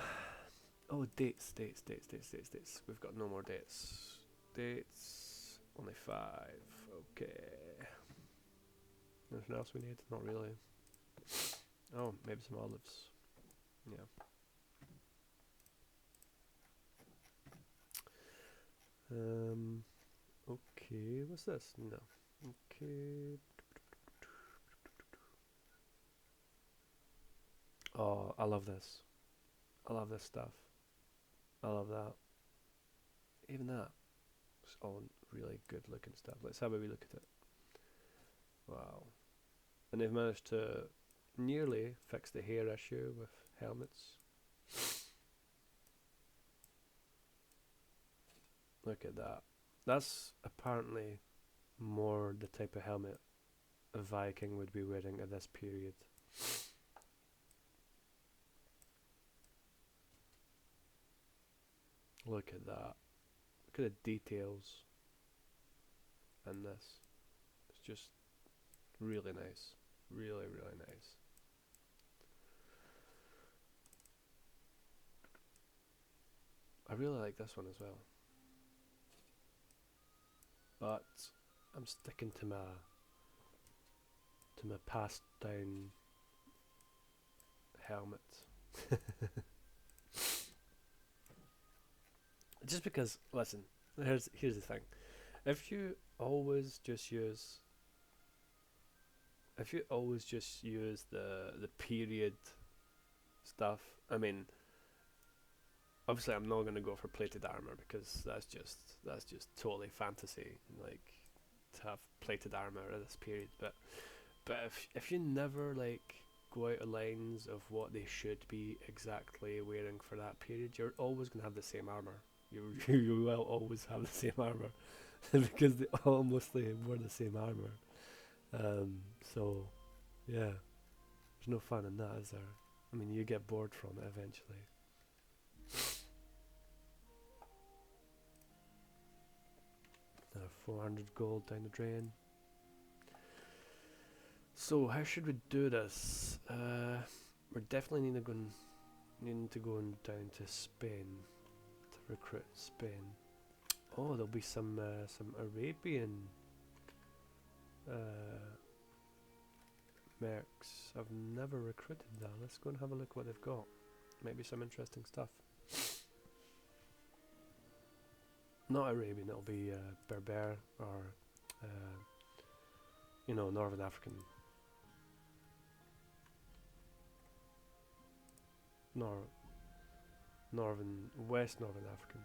Oh, dates. We've got no more dates. Dates, only 5. Okay. Anything else we need? Not really. Oh, maybe some olives. Yeah. Okay, what's this? No. Okay. Oh, I love this. I love this stuff. I love that. Even that. It's all really good looking stuff. Let's have a wee look at it. Wow. And they've managed to nearly fix the hair issue with helmets. Look at that. That's apparently more the type of helmet a Viking would be wearing at this period. Look at that. Look at the details in this. It's just really nice. Really, really nice. I really like this one as well. But I'm sticking to my passed down helmet. Just because, listen, here's the thing. If you always just use the period stuff, I mean, obviously I'm not gonna go for plated armor because that's just totally fantasy, like to have plated armor at this period. But if you never like go out of lines of what they should be exactly wearing for that period, you're always gonna have the same armor. You will always have the same armor because they all mostly wear the same armor. So yeah, there's no fun in that, is there? I mean, you get bored from it eventually. 400 gold down the drain. So how should we do this? We're definitely needing to go down to Spain to recruit Spain. Oh, there'll be some Arabian Mercs. I've never recruited that. Let's go and have a look what they've got. Maybe some interesting stuff. Not Arabian, it'll be Berber or Northern African. West Northern African.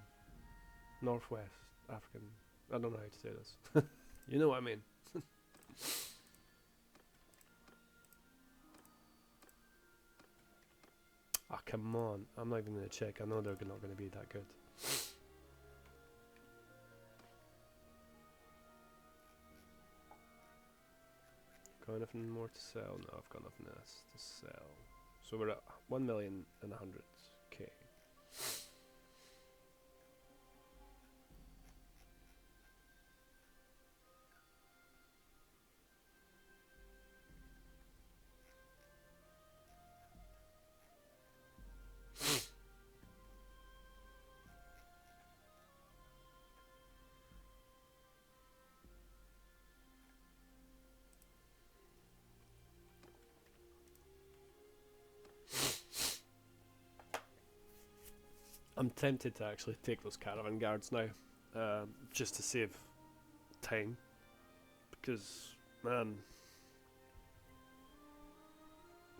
Northwest African. I don't know how to say this. You know what I mean. Ah, come on. I'm not even going to check. I know they're not going to be that good. Got anything more to sell? No, I've got nothing else to sell. So we're at 1,100,000. I'm tempted to actually take those caravan guards now, just to save time, because man,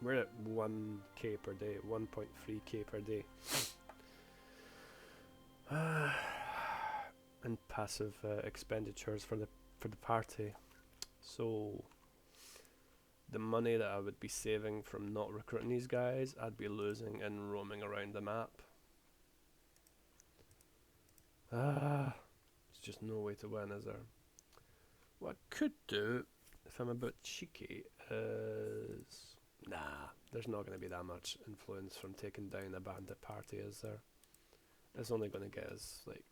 we're at 1k per day, 1.3k per day, and passive expenditures for the party. So the money that I would be saving from not recruiting these guys, I'd be losing in roaming around the map. It's just no way to win, is there? What I could do, if I'm a bit cheeky, is... Nah, there's not going to be that much influence from taking down a bandit party, is there? It's only going to get us, like,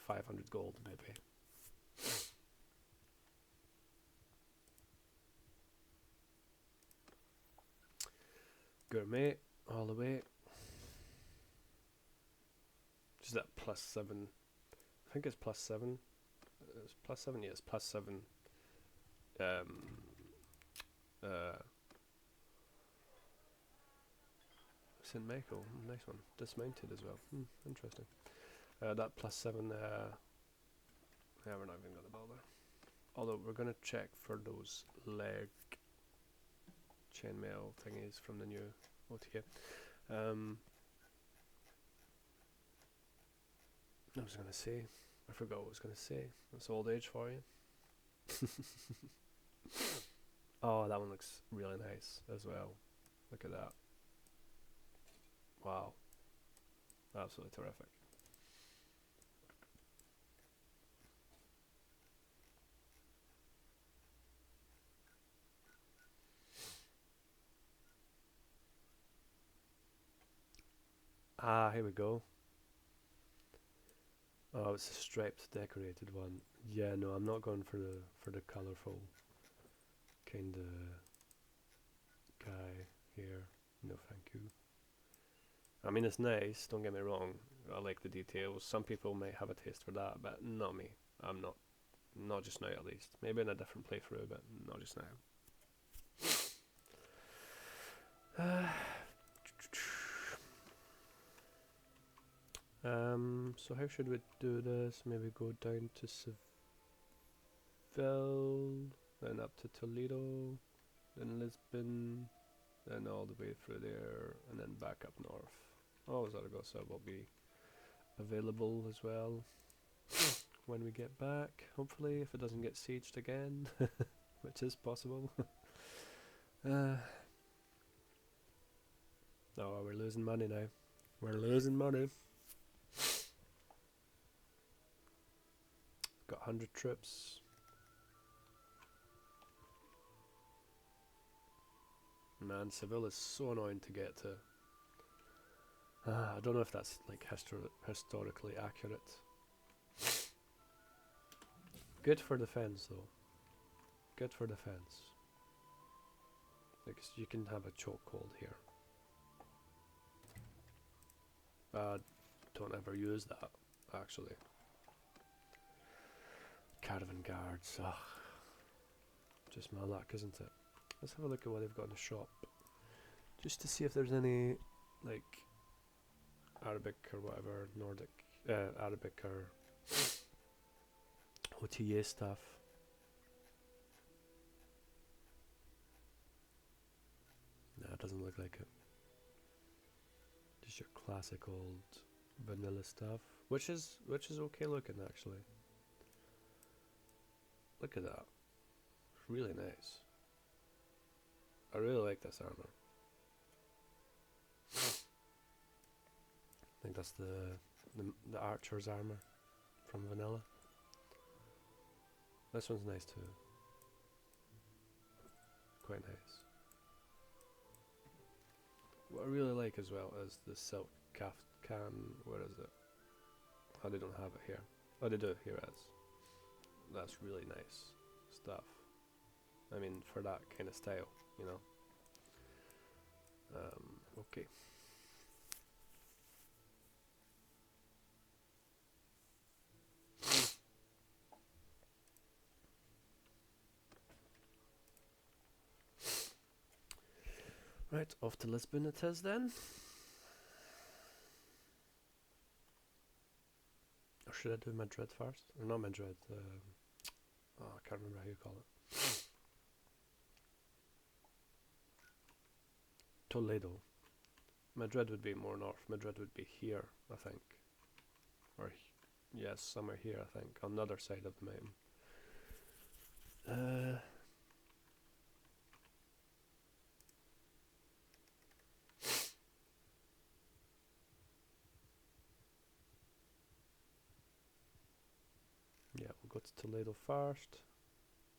500 gold, maybe. Gourmet, all the way. Just that +7. I think it's +7. It's +7, yeah, it's +7. St. Michael, nice one. Dismounted as well. Interesting. That +7, yeah, we're not even going to bother. Although we're going to check for those leg chainmail thingies from the new OTA. I was going to say, I forgot what I was going to say. That's old age for you. Oh, that one looks really nice as well. Look at that. Wow. Absolutely terrific. Ah, here we go. Oh, it's a striped decorated one. Yeah, no, I'm not going for the colourful kind of guy here. No, thank you. I mean, it's nice. Don't get me wrong. I like the details. Some people might have a taste for that, but not me. I'm not. Not just now, at least. Maybe in a different playthrough, but not just now. So how should we do this? Maybe go down to Seville, then up to Toledo, then Lisbon, then all the way through there, and then back up north. Oh, Zaragoza will be available as well when we get back, hopefully, if it doesn't get sieged again, which is possible. Oh, we're losing money now. We're losing money. Got 100 troops. Man, Seville is so annoying to get to. I don't know if that's like historically accurate. Good for defense though. Good for defense. Because you can have a chokehold here. Don't ever use that, actually. Caravan guards, ugh. Just my luck, isn't it? Let's have a look at what they've got in the shop. Just to see if there's any, like, Arabic or whatever, Nordic, Arabic or OTA stuff. Nah, it doesn't look like it. Just your classic old vanilla stuff, which is okay looking actually. Look at that, it's really nice. I really like this armor. I think that's the archer's armor from vanilla. This one's nice too. Quite nice. What I really like as well is the silk kaftan. Where is it? Oh, they don't have it here. Oh, they do. Here it is. That's really nice stuff. I mean, for that kind of style, you know. Okay. Right, off to Lisbon it is then. Or should I do Madrid first? Or not Madrid, oh, I can't remember how you call it. Toledo. Madrid would be more north. Madrid would be here, I think. Or, yes, somewhere here, I think, on the other side of the mountain. Yeah, we'll go to Toledo first.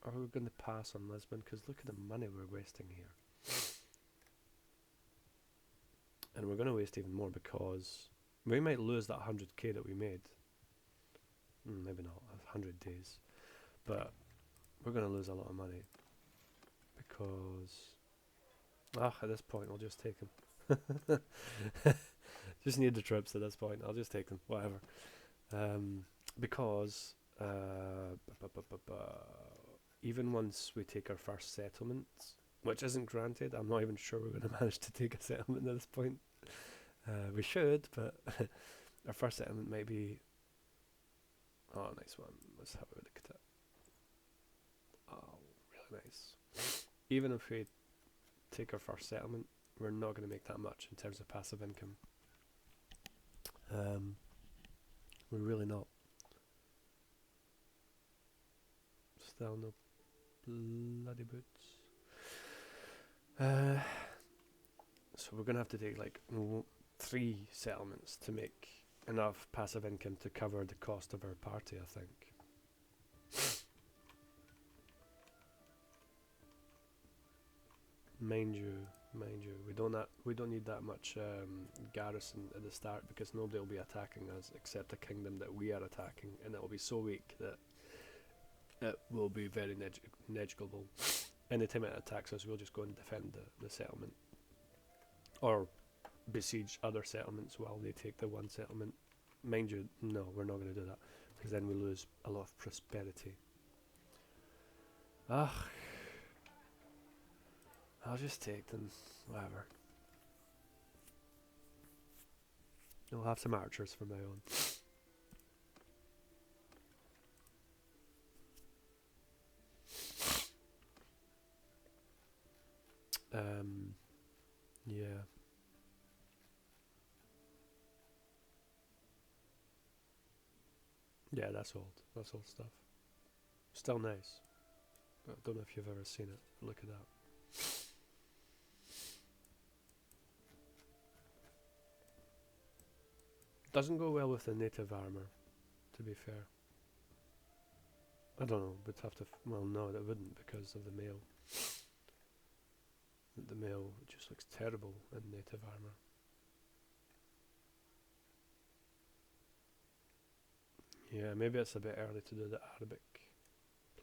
Or we're going to pass on Lisbon, because look at the money we're wasting here. And we're going to waste even more because we might lose that 100k that we made. Maybe not, 100 days. But we're going to lose a lot of money. Because... at this point, I'll just take them. Just need the troops at this point. I'll just take them, whatever. Because even once we take our first settlement, which isn't granted, I'm not even sure we're going to manage to take a settlement at this point. We should, but our first settlement might be... Oh, nice one. Let's have a look at it. Oh, really nice. Even if we take our first settlement, we're not going to make that much in terms of passive income. We're really not. Still no bloody boots. So we're gonna have to take like 3 settlements to make enough passive income to cover the cost of our party, I think. Mind you, we don't need that much garrison at the start because nobody will be attacking us except a kingdom that we are attacking, and it will be so weak that it will be very negligible. Anytime it attacks us, we'll just go and defend the settlement, or besiege other settlements while they take the one settlement. Mind you, no, we're not going to do that because then we lose a lot of prosperity. Ugh. I'll just take them, whatever. I'll have some archers from now on. Yeah. Yeah, that's old. That's old stuff. Still nice. I don't know if you've ever seen it. Look at that. Doesn't go well with the native armor, to be fair. I don't know, we'd have to... well, no, it wouldn't because of the mail. The mail just looks terrible in native armor. Yeah, maybe it's a bit early to do the Arabic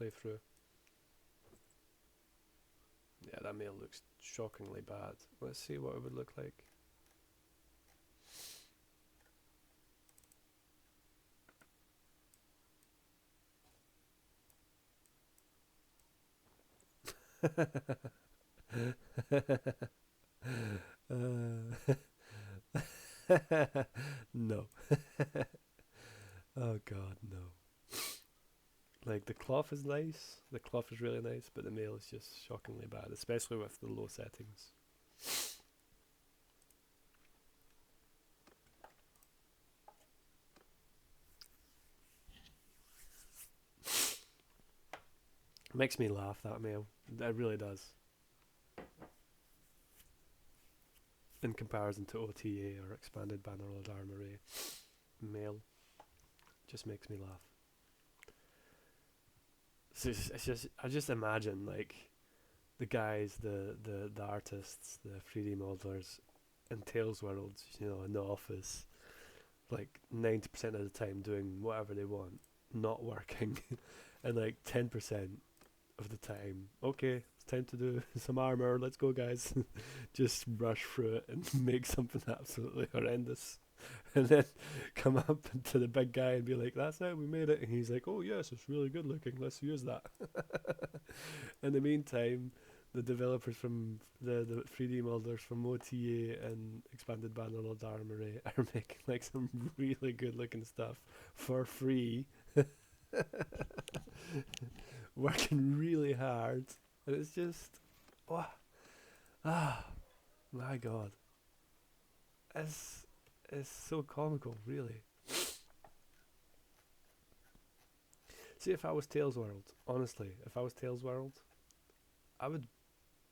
playthrough. Yeah, that mail looks shockingly bad. Let's see what it would look like. No. Oh god, no. Like, the cloth is nice, the cloth is really nice, but the mail is just shockingly bad, especially with the low settings. Makes me laugh, that mail. It really does. In comparison to OTA or expanded Bannerlord Armory, mail just makes me laugh. It's just, I just imagine like the guys, the artists, the 3D modelers in Tales World, you know, in the office, like 90% of the time doing whatever they want, not working, and like 10% of the time, okay, it's time to do some armor, let's go guys. Just rush through it and make something absolutely horrendous. And then come up to the big guy and be like, that's it, we made it. And he's like, oh yes, it's really good looking, let's use that. In the meantime, the developers from the 3D modelers from OTA and Expanded Bannerlord Armory are making like some really good looking stuff for free. Working really hard. And it's just, oh, my god. It's so comical, really. See, if I was Tales World, honestly, if I was Tales World, I would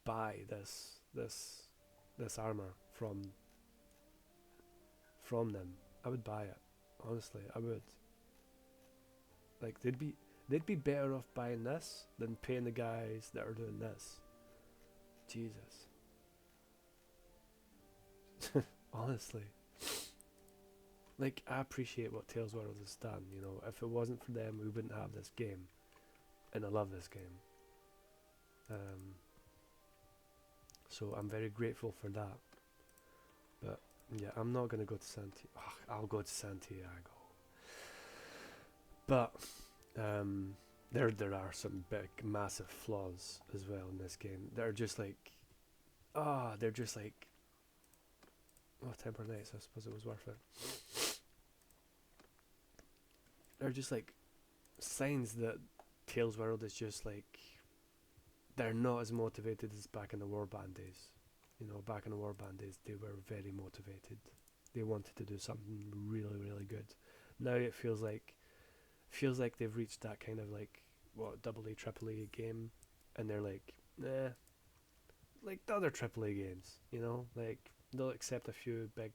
buy this armor from them. I would buy it. Honestly, I would. Like, they'd be better off buying this than paying the guys that are doing this. Jesus. Honestly. Like, I appreciate what Tales World has done, you know. If it wasn't for them, we wouldn't have this game. And I love this game. So I'm very grateful for that. But, yeah, I'm not going to go to Santiago. I'll go to Santiago. But, there are some big, massive flaws as well in this game. They're just like... oh, Temper Nights, I suppose it was worth it. They're just like signs that Tales World is just like, they're not as motivated as back in the Warband days. You know, back in the Warband days, they were very motivated. They wanted to do something really, really good. Now it feels like they've reached that kind of like what, double A, triple A game, and they're like, nah, like the other triple A games, you know, like they'll accept a few big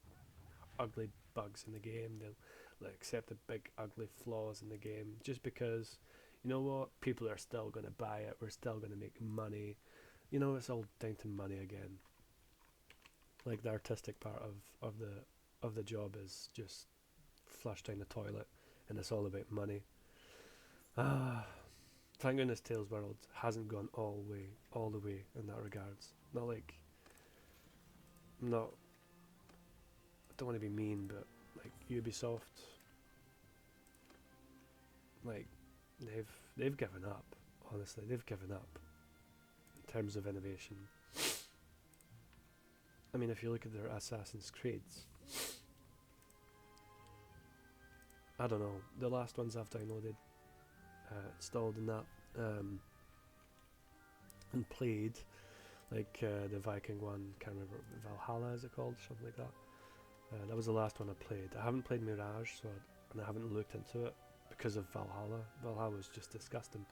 ugly bugs in the game, they'll like, accept the big ugly flaws in the game, just because, you know what, people are still going to buy it, we're still going to make money, you know, it's all down to money again. Like the artistic part of the job is just flushed down the toilet, and it's all about money. Ah, thank goodness Tales World hasn't gone all the way in that regards. Not like, not, I don't want to be mean, but like Ubisoft, like they've given up. Honestly, they've given up in terms of innovation. I mean, if you look at their Assassin's Creeds, I don't know. The last ones I've downloaded, installed in that, and played, like the Viking one, can't remember, Valhalla is it called, something like that. That was the last one I played. I haven't played Mirage, and I haven't looked into it because of Valhalla. Valhalla was just disgusting.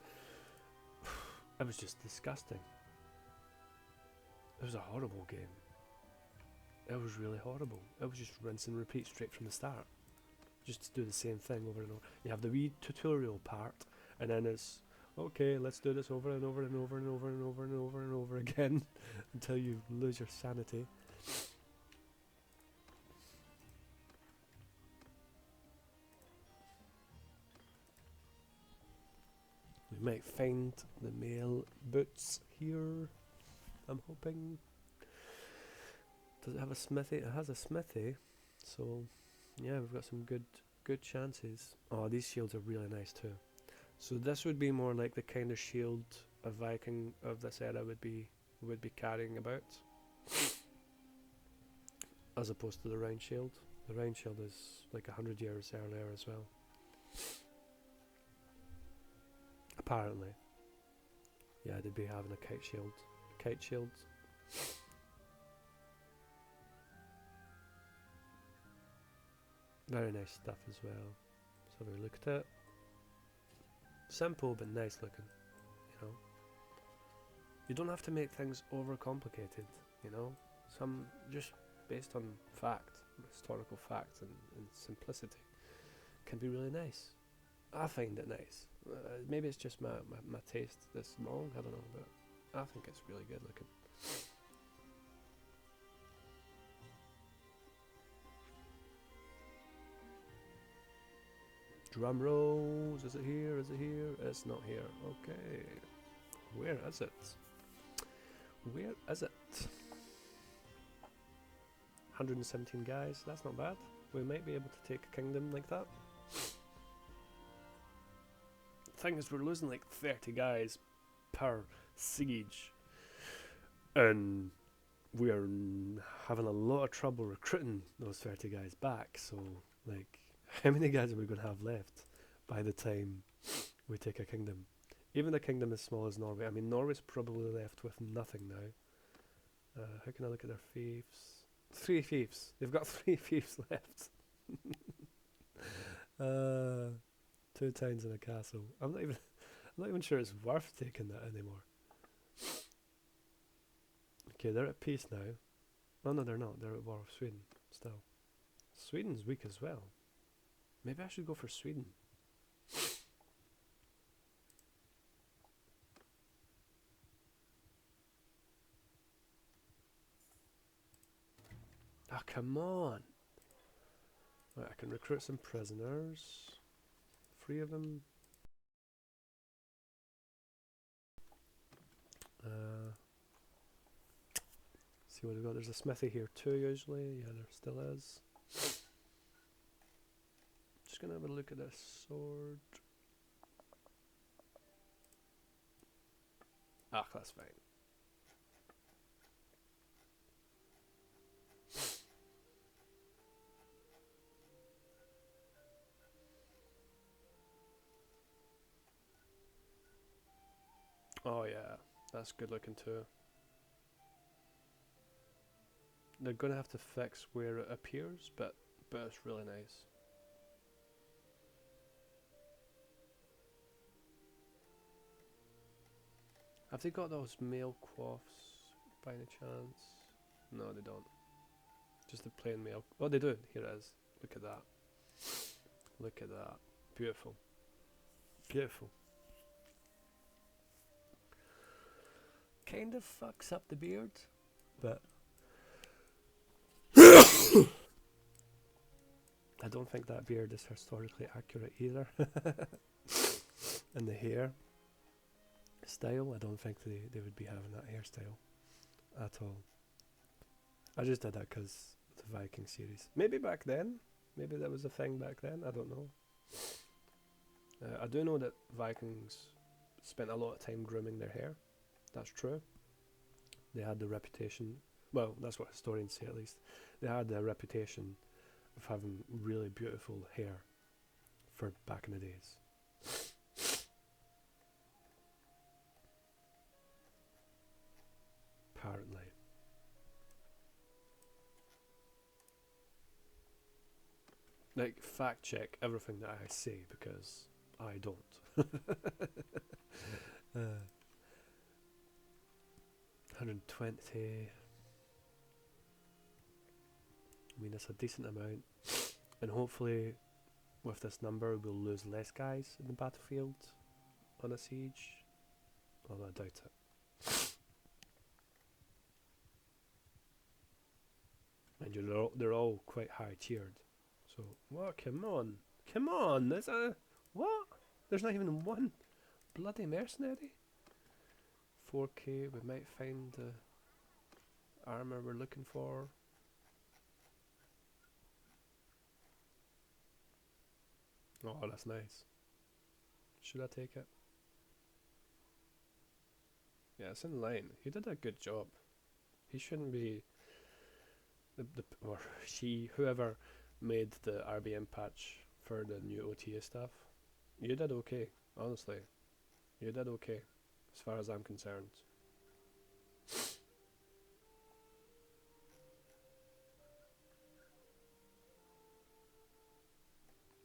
It was just disgusting. It was a horrible game. It was really horrible. It was just rinse and repeat straight from the start. Just to do the same thing over and over. You have the wee tutorial part, and then it's, okay, let's do this over and over and over and over and over and over and over again until you lose your sanity. We might find the male boots here, I'm hoping. Does it have a smithy? It has a smithy, so yeah, we've got some good chances. Oh, these shields are really nice too. So this would be more like the kind of shield a Viking of this era would be carrying about, as opposed to the round shield. The round shield is like 100 years earlier as well. Apparently. Yeah, they'd be having a kite shield. Kite shields. Very nice stuff as well. So we look at it. Simple but nice looking, you know. You don't have to make things overcomplicated, you know. Some just based on fact, historical fact and simplicity can be really nice. I find it nice. Maybe it's just my taste that's wrong, I don't know, but I think it's really good looking. Drum rolls, is it here, is it here? It's not here, okay. Where is it? Where is it? 117 guys, that's not bad. We might be able to take a kingdom like that. Thing is, we're losing like 30 guys per siege, and we're having a lot of trouble recruiting those 30 guys back, so like, how many guys are we going to have left by the time we take a kingdom? Even a kingdom as small as Norway. I mean, Norway's probably left with nothing now. How can I look at their fiefs? 3 fiefs. They've got 3 fiefs left. 2 towns and a castle. I'm not even sure it's worth taking that anymore. Okay, they're at peace now. Oh no, they're not. They're at war with Sweden still. Sweden's weak as well. Maybe I should go for Sweden. Ah, come on! Right, I can recruit some prisoners. 3 of them. See what we've got. There's a smithy here too, usually. Yeah, there still is. Just gonna have a look at this sword. Ah, that's fine. Oh yeah, that's good looking too. They're gonna have to fix where it appears, but it's really nice. Have they got those mail quaffs by any chance? No, they don't. Just the plain mail. Oh, they do. Here it is. Look at that. Look at that. Beautiful. Beautiful. Kind of fucks up the beard, but I don't think that beard is historically accurate either. And the hair style, I don't think they would be having that hairstyle at all. I just did that because the Viking series. Maybe back then. Maybe that was a thing back then. I don't know. I do know that Vikings spent a lot of time grooming their hair. That's true. They had the reputation, well, that's what historians say at least. They had the reputation of having really beautiful hair for back in the days. Apparently. Like, fact check everything that I say because I don't. 120. I mean, that's a decent amount. And hopefully, with this number, we'll lose less guys in the battlefield on a siege. Although I doubt it. And they're all quite high tiered. So, what? Come on. Come on! There's a... What? There's not even one bloody mercenary? 4k, we might find the armor we're looking for. Oh, that's nice. Should I take it? Yeah, it's in line. He did a good job. He shouldn't be... or she, whoever made the RBM patch for the new OTA stuff. You did okay, honestly. You did okay, as far as I'm concerned.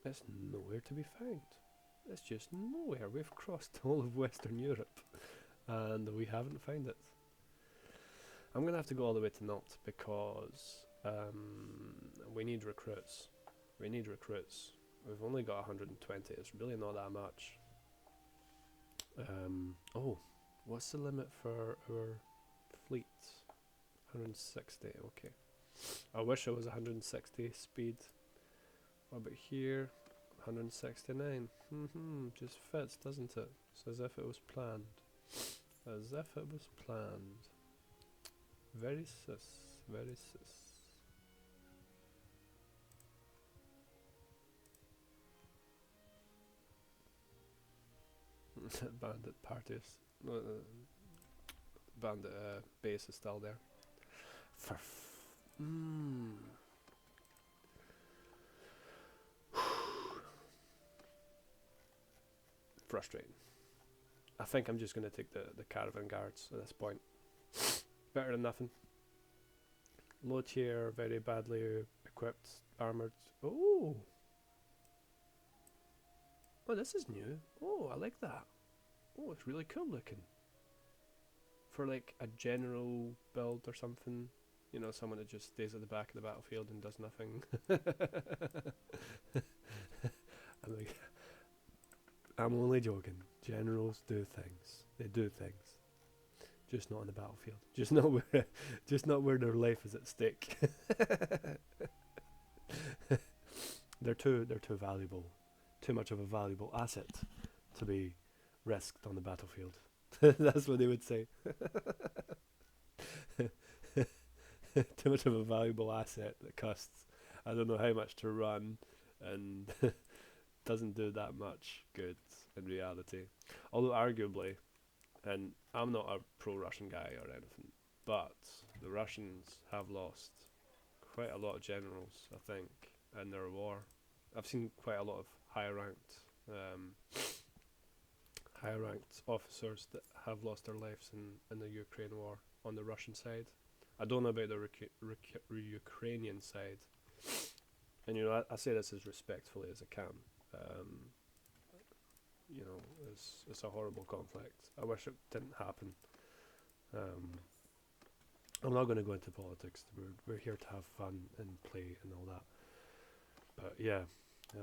It's nowhere to be found. It's just nowhere. We've crossed all of Western Europe and we haven't found it. I'm going to have to go all the way to Nantes because we need recruits. We need recruits. We've only got 120. It's really not that much. Oh, what's the limit for our fleet? 160, okay. I wish it was 160 speed. What about here? 169. Just fits, doesn't it? It's as if it was planned. As if it was planned. Very sus. Very sus. Bandit parties. Bandit base is still there. For frustrating. I think I'm just going to take the caravan guards at this point. Better than nothing. Low tier, very badly equipped, armoured. Oh! Oh, this is new. Oh, I like that. Oh, it's really cool looking. For like a general build or something. You know, someone that just stays at the back of the battlefield and does nothing. I'm only joking. Generals do things. They do things. Just not on the battlefield. Just not where their life is at stake. They're too valuable. Too much of a valuable asset to be risked on the battlefield. That's what they would say. Too much of a valuable asset that costs I don't know how much to run and doesn't do that much good in reality. Although arguably, and I'm not a pro-Russian guy or anything, but the Russians have lost quite a lot of generals, I think, in their war. I've seen quite a lot of higher ranked officers that have lost their lives in the Ukraine war on the Russian side. I don't know about the Ukrainian side, and you know I say this as respectfully as I can. you know, it's a horrible conflict. I wish it didn't happen. Um, I'm not going to go into politics. We're here to have fun and play and all that. But yeah, I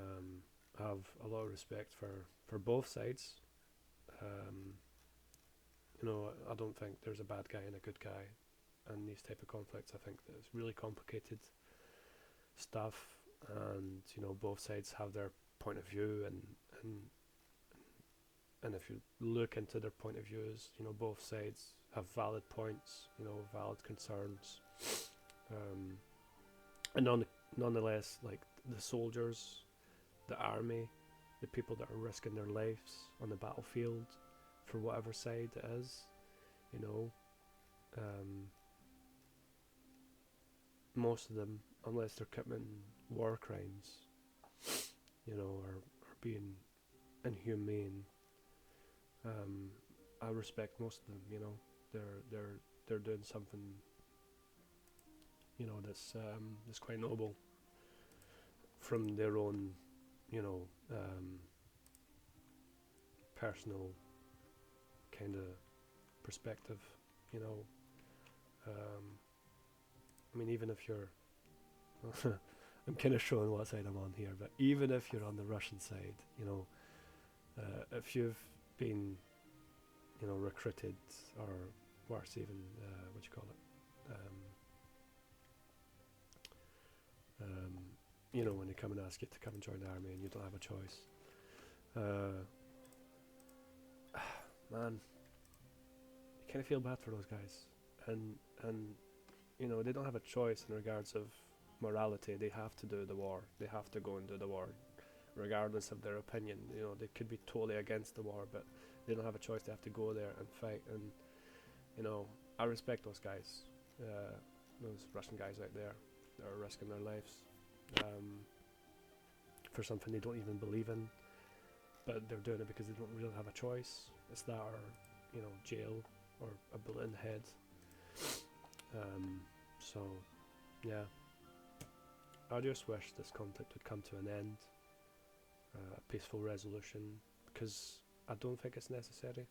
have a lot of respect for both sides. Um, you know, I don't think there's a bad guy and a good guy in these type of conflicts. I think that it's really complicated stuff, and you know, both sides have their point of view, and and if you look into their point of views, you know, both sides have valid points, you know, valid concerns, um, and nonetheless, like the soldiers, the army, the people that are risking their lives on the battlefield for whatever side it is, you know, um, most of them, unless they're committing war crimes, you know, are being inhumane. Um, I respect most of them. You know, they're doing something, you know, that's quite noble from their own, you know, personal kind of perspective. You know, um, I mean, even if you're, I'm kind of showing what side I'm on here, but even if you're on the Russian side, you know, if you've been, you know, recruited or worse, even what you call it, you know, when they come and ask you to come and join the army and you don't have a choice, man, you kind of feel bad for those guys, and you know, they don't have a choice in regards of morality. They have to do the war. They have to go and do the war, regardless of their opinion. You know, they could be totally against the war, but they don't have a choice. They have to go there and fight. And you know, I respect those guys, those Russian guys out there that are risking their lives for something they don't even believe in, but they're doing it because they don't really have a choice. It's that, or you know, jail or a bullet in the head. So, yeah, I just wish this conflict would come to an end, a peaceful resolution, because I don't think it's necessary.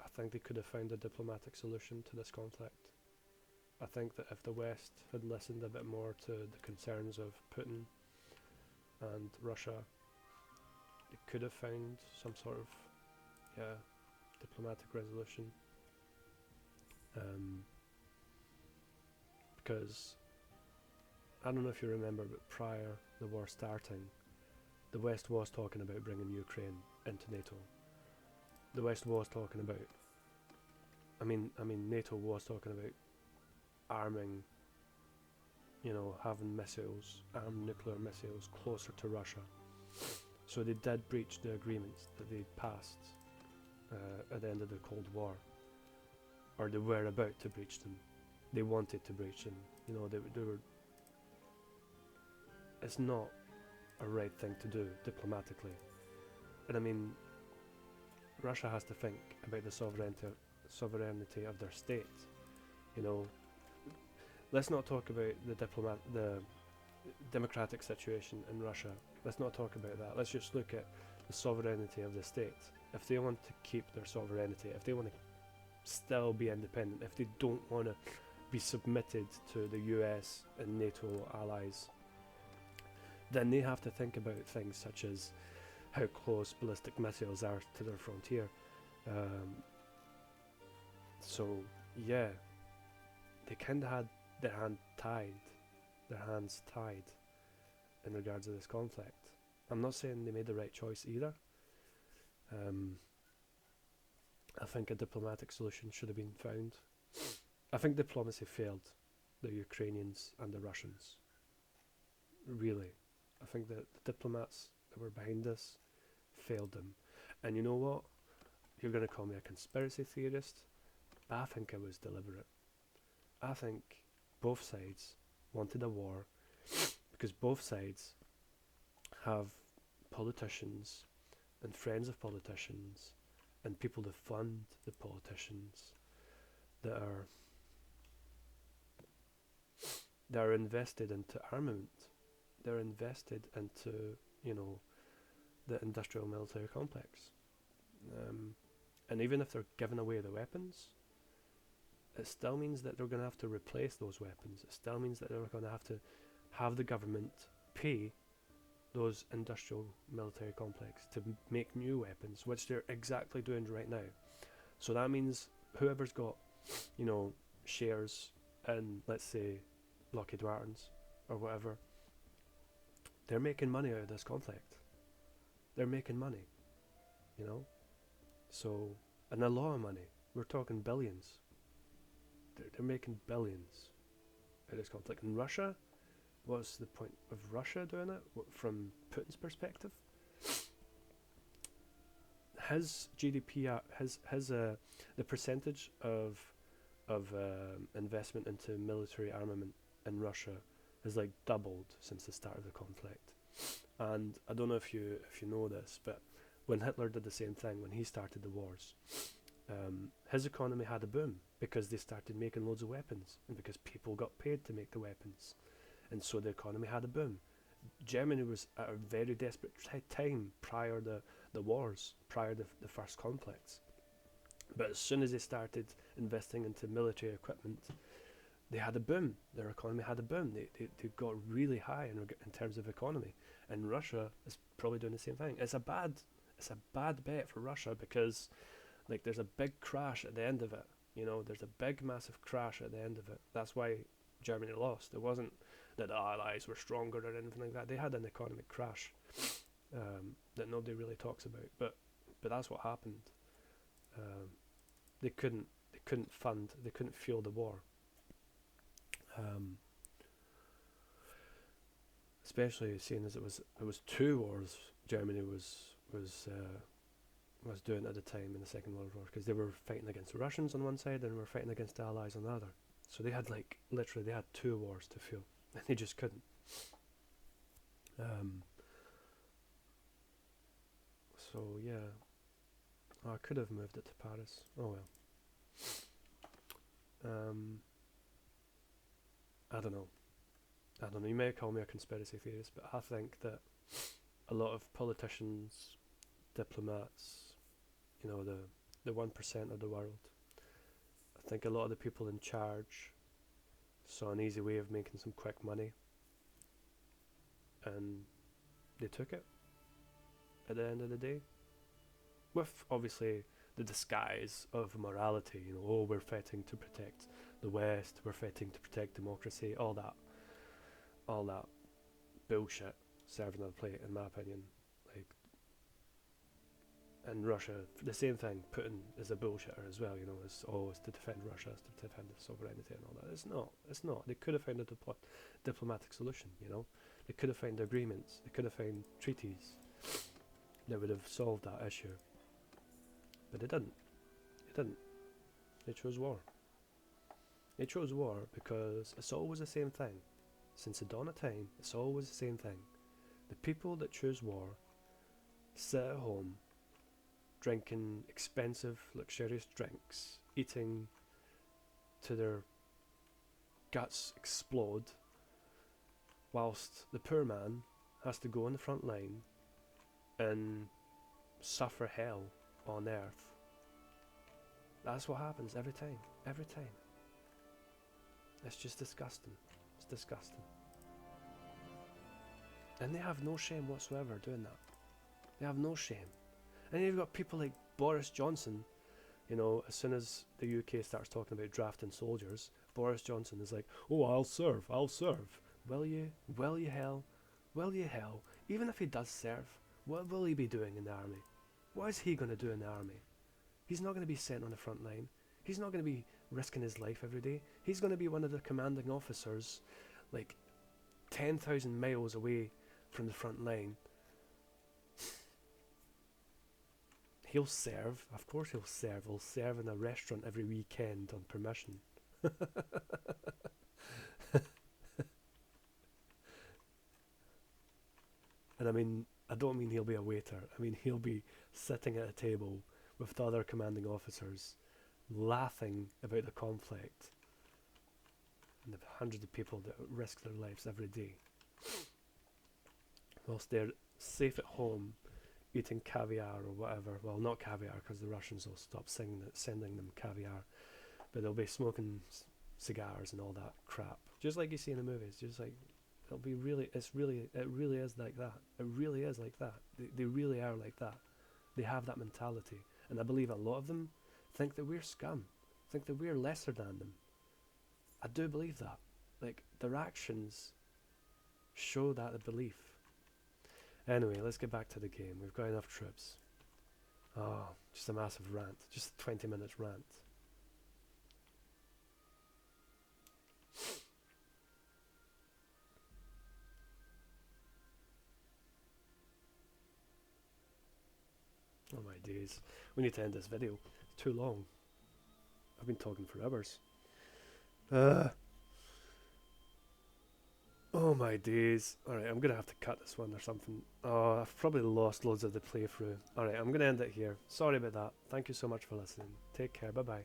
I think they could have found a diplomatic solution to this conflict. I think that if the West had listened a bit more to the concerns of Putin and Russia, it could have found some sort of, yeah, diplomatic resolution. Because I don't know if you remember, but prior the war starting, the West was talking about bringing Ukraine into NATO. The West was talking about, NATO was talking about arming, you know, having missiles, armed nuclear missiles closer to Russia. So they did breach the agreements that they passed at the end of the Cold War, or they were about to breach them. They wanted to breach them. You know, they were. It's not a right thing to do diplomatically, and I mean, Russia has to think about the sovereignty of their state. You know, let's not talk about the democratic situation in Russia. Let's not talk about that. Let's just look at the sovereignty of the state. If they want to keep their sovereignty, if they want to still be independent, if they don't want to be submitted to the US and NATO allies, then they have to think about things such as how close ballistic missiles are to their frontier. So yeah, they kind of had their hands tied in regards to this conflict. I'm not saying they made the right choice either. I think a diplomatic solution should have been found. I think diplomacy failed the Ukrainians and the Russians. Really. I think that the diplomats that were behind this failed them. And you know what? You're going to call me a conspiracy theorist, but I think it was deliberate. I think both sides wanted a war because both sides have politicians and friends of politicians and people to fund the politicians that are invested into armament. They're invested into, you know, the industrial military complex. And even if they're giving away the weapons, it still means that they're going to have to replace those weapons. It still means that they're going to have the government pay those industrial military complex to make new weapons, which they're exactly doing right now. So that means whoever's got, shares in, let's say, Lockheed Martin's or whatever, they're making money out of this conflict. They're making money, So, and a lot of money. We're talking billions. They're making billions out of this conflict. And Russia, what's the point of Russia doing it? From Putin's perspective, his GDP, the percentage of investment into military armament in Russia has like doubled since the start of the conflict. And I don't know if you know this, but when Hitler did the same thing, when he started the wars, his economy had a boom because they started making loads of weapons and because people got paid to make the weapons. And so the economy had a boom. Germany was at a very desperate time prior the wars, prior the first conflicts. But as soon as they started investing into military equipment, they had a boom. Their economy had a boom. They got really high in terms of economy. And Russia is probably doing the same thing. It's a bad bet for Russia because there's a big crash at the end of it. There's a big massive crash at the end of it. That's why Germany lost. It wasn't that the Allies were stronger or anything like that. They had an economic crash that nobody really talks about. But that's what happened. They couldn't fuel the war. Especially seeing as it was two wars Germany was doing at the time in the Second World War, because they were fighting against the Russians on one side and were fighting against the Allies on the other. So they had literally they had two wars to fuel, and they just couldn't. So yeah, I could have moved it to Paris. Oh well. I don't know. You may call me a conspiracy theorist, but I think that a lot of politicians, diplomats, the 1% of the world, I think a lot of the people in charge saw an easy way of making some quick money, and they took it at the end of the day, with obviously the disguise of morality. We're fighting to protect the West, we're fighting to protect democracy, all that bullshit serving on a plate, in my opinion. And Russia, the same thing. Putin is a bullshitter as well. It's always to defend Russia, it's to defend its sovereignty and all that. It's not. They could have found a diplomatic solution. They could have found agreements. They could have found treaties that would have solved that issue. But they didn't. They chose war. They chose war because it's always the same thing. Since the dawn of time, it's always the same thing. The people that choose war sit at home, drinking expensive, luxurious drinks, eating to their guts explode, whilst the poor man has to go on the front line and suffer hell on earth. That's what happens every time. It's just disgusting. It's disgusting. And they have no shame whatsoever doing that. They have no shame. And you've got people like Boris Johnson, as soon as the UK starts talking about drafting soldiers, Boris Johnson is like, oh, I'll serve. Will you? Will you hell? Even if he does serve, what will he be doing in the army? What is he going to do in the army? He's not going to be sent on the front line. He's not going to be risking his life every day. He's going to be one of the commanding officers, 10,000 miles away from the front line. He'll serve. Of course he'll serve. He'll serve in a restaurant every weekend on permission. And I don't mean he'll be a waiter. He'll be sitting at a table with the other commanding officers, laughing about the conflict and the hundreds of people that risk their lives every day, whilst they're safe at home, eating caviar or whatever. Well, not caviar because the Russians will stop sending them caviar, but they'll be smoking cigars and all that crap, just like you see in the movies. Just like it'll be really, it really is like that. It really is like that. They really are like that. They have that mentality, and I believe a lot of them think that we're scum, think that we're lesser than them. I do believe that. Like, their actions show that belief. Anyway, let's get back to the game. We've got enough troops. Oh, just a massive rant. Just 20 minutes rant. Oh my days. We need to end this video. It's too long. I've been talking for hours. Oh my days. Alright, I'm gonna have to cut this one or something. Oh, I've probably lost loads of the playthrough. Alright, I'm gonna end it here. Sorry about that. Thank you so much for listening. Take care. Bye bye.